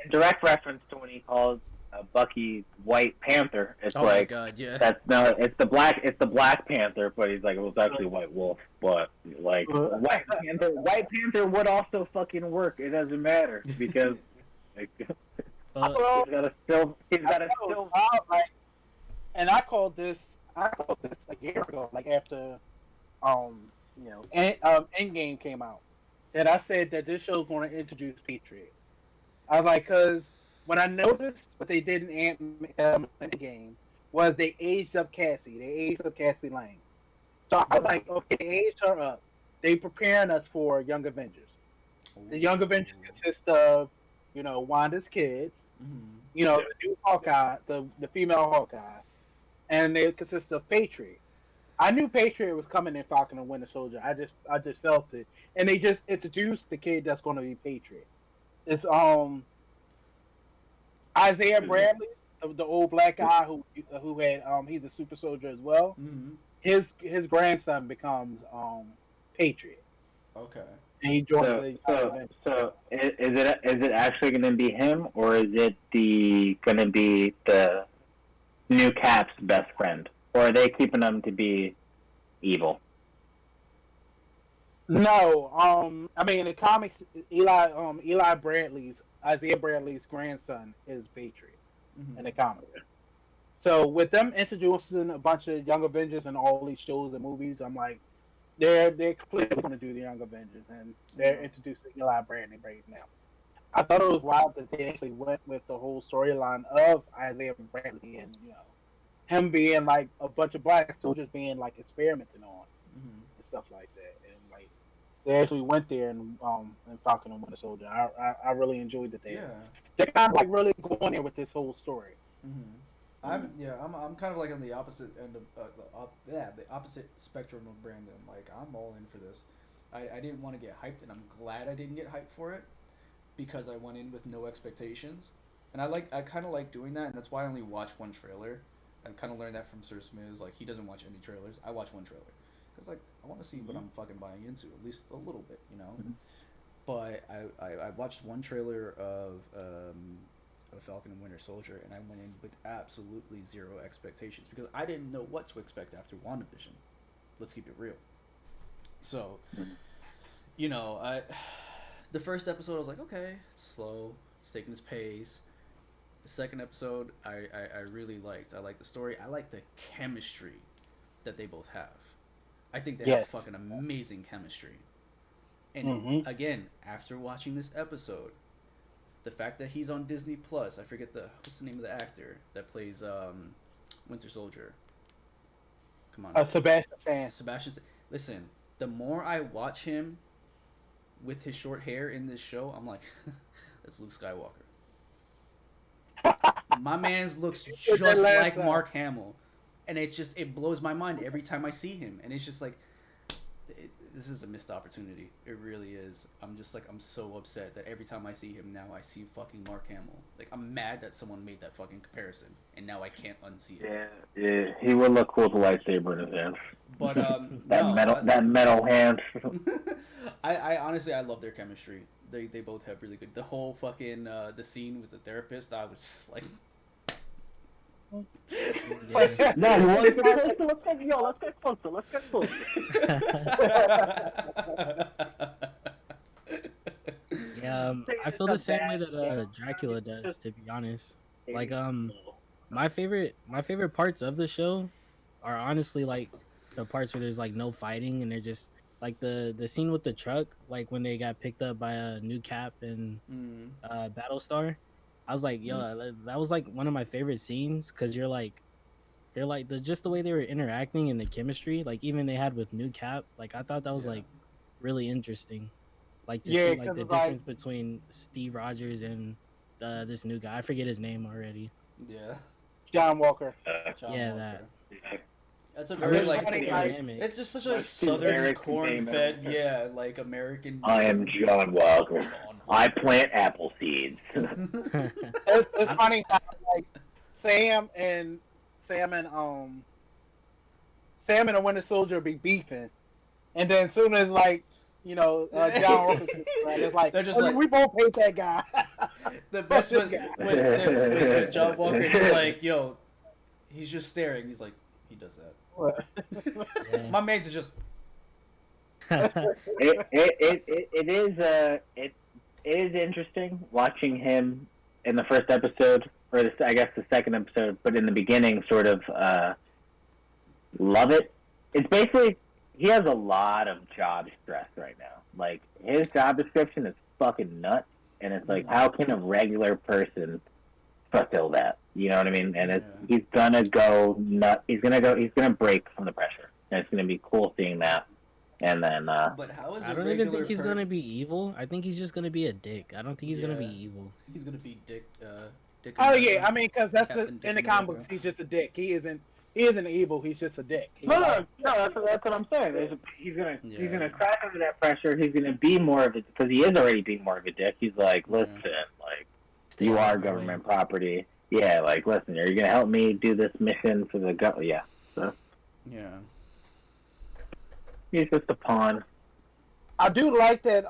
in direct reference to when he calls Bucky White Panther, it's Oh like my god, yeah. it's the Black Panther, but he's like, it was actually White Wolf, but like White Panther would also fucking work. It doesn't matter because like, he's got to still. And I called this a year ago, like after Endgame came out, that I said that this show's going to introduce Patriot. I was like, because when I noticed what they did in Endgame was they aged up Cassie. They aged up Cassie Lang. So I was like, okay, they aged her up. They preparing us for Young Avengers. The Young Avengers consist of, Wanda's kids, the new Hawkeye, the female Hawkeye, and they consist of Patriot. I knew Patriot was coming in Falcon and Winter Soldier. I just felt it, and they just introduced the kid that's going to be Patriot. It's Isaiah Bradley, the old black guy who had he's a super soldier as well. Mm-hmm. His grandson becomes Patriot. Okay. And he joins So is it actually going to be him, or is it going to be the new Cap's best friend, or are they keeping him to be evil? No, I mean in the comics, Isaiah Bradley's grandson is Patriot in the comics. So with them introducing a bunch of Young Avengers and all these shows and movies, I'm like, they're clearly going to do the Young Avengers, and they're introducing Eli Bradley right now. I thought it was wild that they actually went with the whole storyline of Isaiah Bradley and him being like a bunch of black soldiers being like experimented on and stuff like that, and like they actually went there and Falcon and Winter Soldier. I really enjoyed that they're kind of like really going there with this whole story. I'm kind of like on the opposite end of the opposite spectrum of Brandon. Like I'm all in for this. I didn't want to get hyped, and I'm glad I didn't get hyped for it because I went in with no expectations, and I kind of like doing that, and that's why I only watch one trailer. I kind of learned that from Sir Smiz. Like he doesn't watch any trailers. I watch one trailer because like I want to see what I'm fucking buying into, at least a little bit, But I watched one trailer of Falcon and Winter Soldier, and I went in with absolutely zero expectations because I didn't know what to expect after WandaVision. Let's keep it real. So, the first episode I was like, okay, it's slow, it's taking its pace. The second episode I really liked. I liked the story. I like the chemistry that they both have. I think they have fucking amazing chemistry. And again, after watching this episode, the fact that he's on Disney Plus, I forget what's the name of the actor that plays Winter Soldier. Come on. Sebastian. Listen, the more I watch him with his short hair in this show, I'm like, that's Luke Skywalker. My man's looks that just last like time. Mark Hamill, and it blows my mind every time I see him, and it's just like, this is a missed opportunity. It really is. I'm just like, I'm so upset that every time I see him now, I see fucking Mark Hamill. Like, I'm mad that someone made that fucking comparison, and now I can't unsee it. Yeah, he would look cool with a lightsaber in his hand. But That metal hand. I honestly, I love their chemistry. They both have really good. The whole fucking the scene with the therapist, I was just like. Yeah. No, you want to get closer? Let's get closer. Let's get closer. Yeah, I feel the same way that Dracula does, to be honest. Like my favorite parts of the show are honestly like the parts where there's like no fighting and they're just like the scene with the truck, like when they got picked up by a New Cap and Battlestar. I was like, yo, that was like one of my favorite scenes because they're like just the way they were interacting and the chemistry, like even they had with New Cap. Like I thought that was Yeah. like really interesting, like to Yeah, see like 'cause the it's like- difference between Steve Rogers and this new guy. I forget his name already. Yeah. John Walker. John Yeah, Walker. That's a I very really like like the the like- dynamic. It's just such a Like southern Eric corn-fed, Name. yeah, like American. I am John Walker. John I plant apple seeds. Walker. It's funny how like Sam and the Winter Soldier be beefing, and then as soon as like John Walker comes around, it's like They're just like- we both hate that guy. The best Fuck one this guy. when John Walker, he's like, yo, he's just staring. He's like, he does that. Yeah. My man's just. It is interesting watching him in the first episode, or I guess the second episode, but in the beginning, sort of love it. It's basically he has a lot of job stress right now. Like his job description is fucking nuts, and it's like, how can a regular person fulfill that? You know what I mean? And he's gonna go nuts. He's gonna break from the pressure, and it's gonna be cool seeing that. And then But how is I a don't regular even think he's person- gonna be evil. I think he's just gonna be a dick. I don't think he's gonna be Yeah. evil. He's gonna be Dick. Dick Oh America. yeah, I mean, because that's Captain Dick in the comic books, America. he's just a dick. He isn't evil. He's just a dick. He's no, like- that's what I'm saying. He's Yeah. gonna crack under that pressure. He's gonna be more of it because he is already being more of a dick. He's like, listen, like Stay you out are of my way. government property. Yeah, like listen, are you gonna help me do this mission for the government? Yeah, so Yeah. he's just a pawn. I do like that.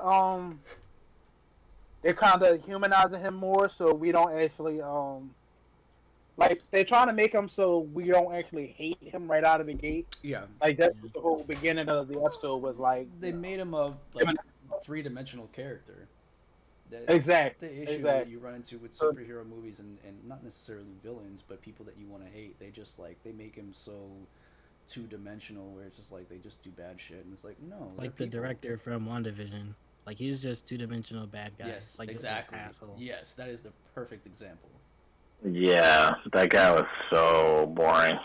They're kind of humanizing him more, so we don't actually like they're trying to make him so we don't actually hate him right out of the gate. Yeah. Like that's what the whole beginning of the episode was like. They made him a three-dimensional character. That's Exactly. the issue that Exactly. you run into with superhero movies and not necessarily villains, but people that you want to hate. They just like they make him so two-dimensional where it's just like they just do bad shit, and it's like no. Like they're the people. director from WandaVision. Like he's just two-dimensional bad guy. Yes, like exactly. Just an asshole. Yes, that is the perfect example. Yeah, that guy was so boring.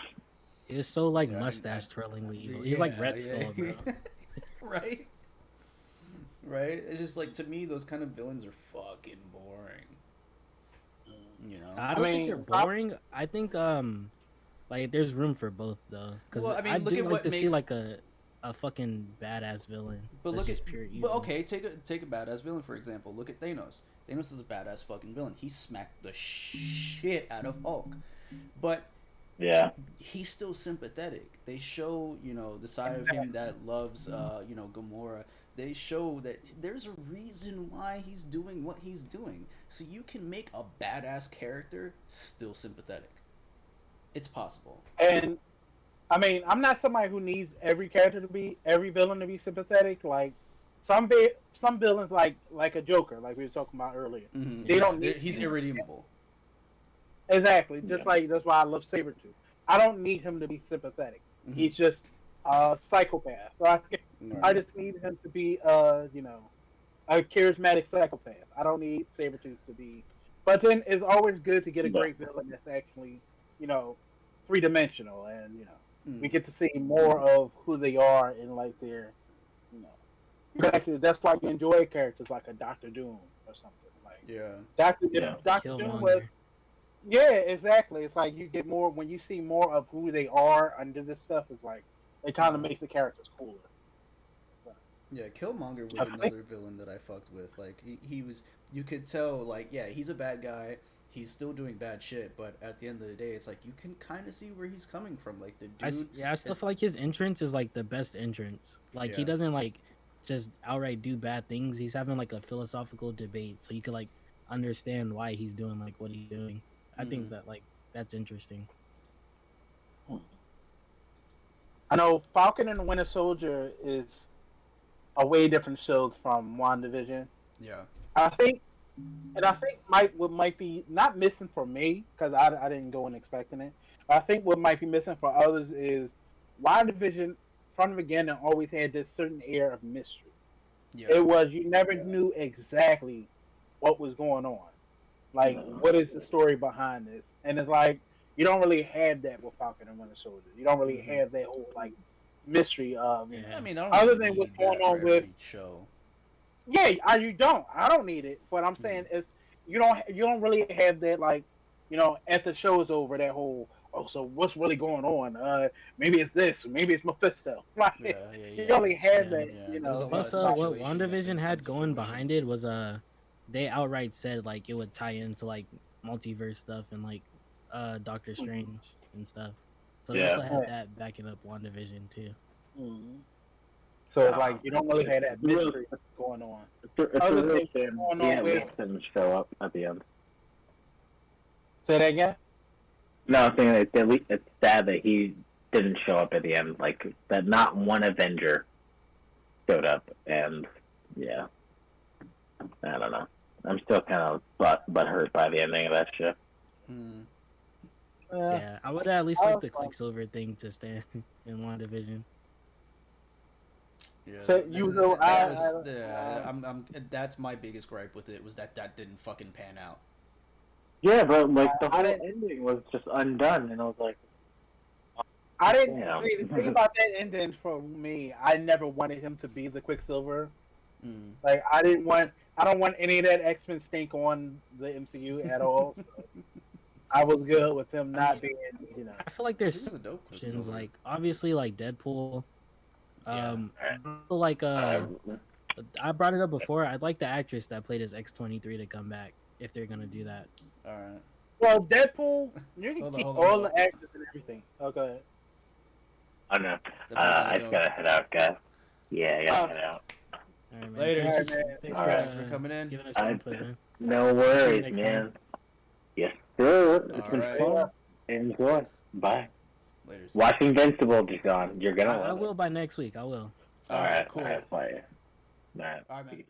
He was so like Yeah, mustache twirlingly evil. He's like Red Skull, bro. Right? Right? It's just like to me those kind of villains are fucking boring. You know? I don't think mean, they're boring. I think like there's room for both though. Because Well, I mean, I look do at like what to see makes- like a fucking badass villain. But that's look just at pure evil. But okay, take a badass villain for example. Look at Thanos. Thanos is a badass fucking villain. He smacked the shit out of Hulk. But Yeah, he's still sympathetic. They show, the side of him that loves, Gamora. They show that there's a reason why he's doing what he's doing. So you can make a badass character still sympathetic. It's possible. And I mean, I'm not somebody who needs every villain to be sympathetic. Like some villains, like a Joker, like we were talking about earlier. Mm-hmm. They don't need- He's irredeemable. Exactly. Just Yeah. like that's why I love Sabretooth. I don't need him to be sympathetic. Mhm. He's just a psychopath. So I Right. just need him to be a charismatic psychopath. I don't need Sabretooth to be. But then it's always good to get a great villain that's actually, three-dimensional, and we get to see more of who they are in like their, Actually, that's why you enjoy characters like a Doctor Doom or something. Like Yeah. Doctor Yeah. Doom was Yeah, exactly. It's like you get more when you see more of who they are under this stuff. It's like it kind of makes the characters cooler. Yeah, Killmonger was I think another villain that I fucked with. Like he was, you could tell. Like yeah, he's a bad guy. He's still doing bad shit, but at the end of the day, it's like you can kind of see where he's coming from. Like the dude. I still feel like his entrance is like the best entrance. Like he Yeah. doesn't like just outright do bad things. He's having like a philosophical debate, so you could like understand why he's doing like what he's doing. I think that like that's interesting. I know Falcon and the Winter Soldier is a way different show from WandaVision. Yeah. I think, and I think what might be not missing for me because I didn't go in expecting it. But I think what might be missing for others is WandaVision from the beginning always had this certain air of mystery. Yeah. It was you never knew exactly what was going on, like what is the story behind this, and it's like you don't really have that with Falcon and Winter Soldier. You don't really have that whole like mystery of Yeah. I mean, I don't other really than what's need going that on for with every show. yeah, you don't. I don't need it. But I'm saying is you don't really have that like as the show is over that whole so what's really going on? Maybe it's this, maybe it's Mephisto. Like you only have Yeah. that. Yeah, there was a lot Plus, of what speculation that WandaVision didn't had come to going fruition. behind it was they outright said like it would tie into like multiverse stuff and like Doctor Strange and stuff. So they also had that backing up WandaVision too. Mm-hmm. So it's like you don't really have that mystery going on. It's a Other real things shame going the on with Ant didn't show up at the end. say that again. No, I'm saying it's sad that he didn't show up at the end. Like that, not one Avenger showed up, and yeah, I don't know. I'm still kind of butt hurt by the ending of that shit. Yeah, I would at least like the Quicksilver thing to stand in WandaVision. Yeah, So that's my biggest gripe with it was that didn't fucking pan out. Yeah, but like the whole ending was just undone, and I was like, I didn't damn. see the thing about that ending for me. I never wanted him to be the Quicksilver. Like I don't want any of that X-Men stink on the MCU at all. So I was good with him not being, I feel like there's He was a dope options, Quicksilver. like obviously like Deadpool. Yeah. Like I brought it up before. I'd like the actress that played as X-23 to come back if they're gonna do that. All right. Well, Deadpool, you can Hold on, keep hold on, all hold the actors and everything. Oh, go ahead. I don't know. That man's I gotta just go. gotta head out, guys. Yeah, I gotta head out. All right, man. Later. All right, man. Thanks All for, right. Thanks for coming in. giving us your input, man. No See you worries, next man. time. Yes, sir. It's All been right. fun. Enjoy. Bye. Later. Watch Invincible, John. You're gonna I love will it. by next week. I will. All right. Cool. All right. Bye. All right. All right, man. Next week.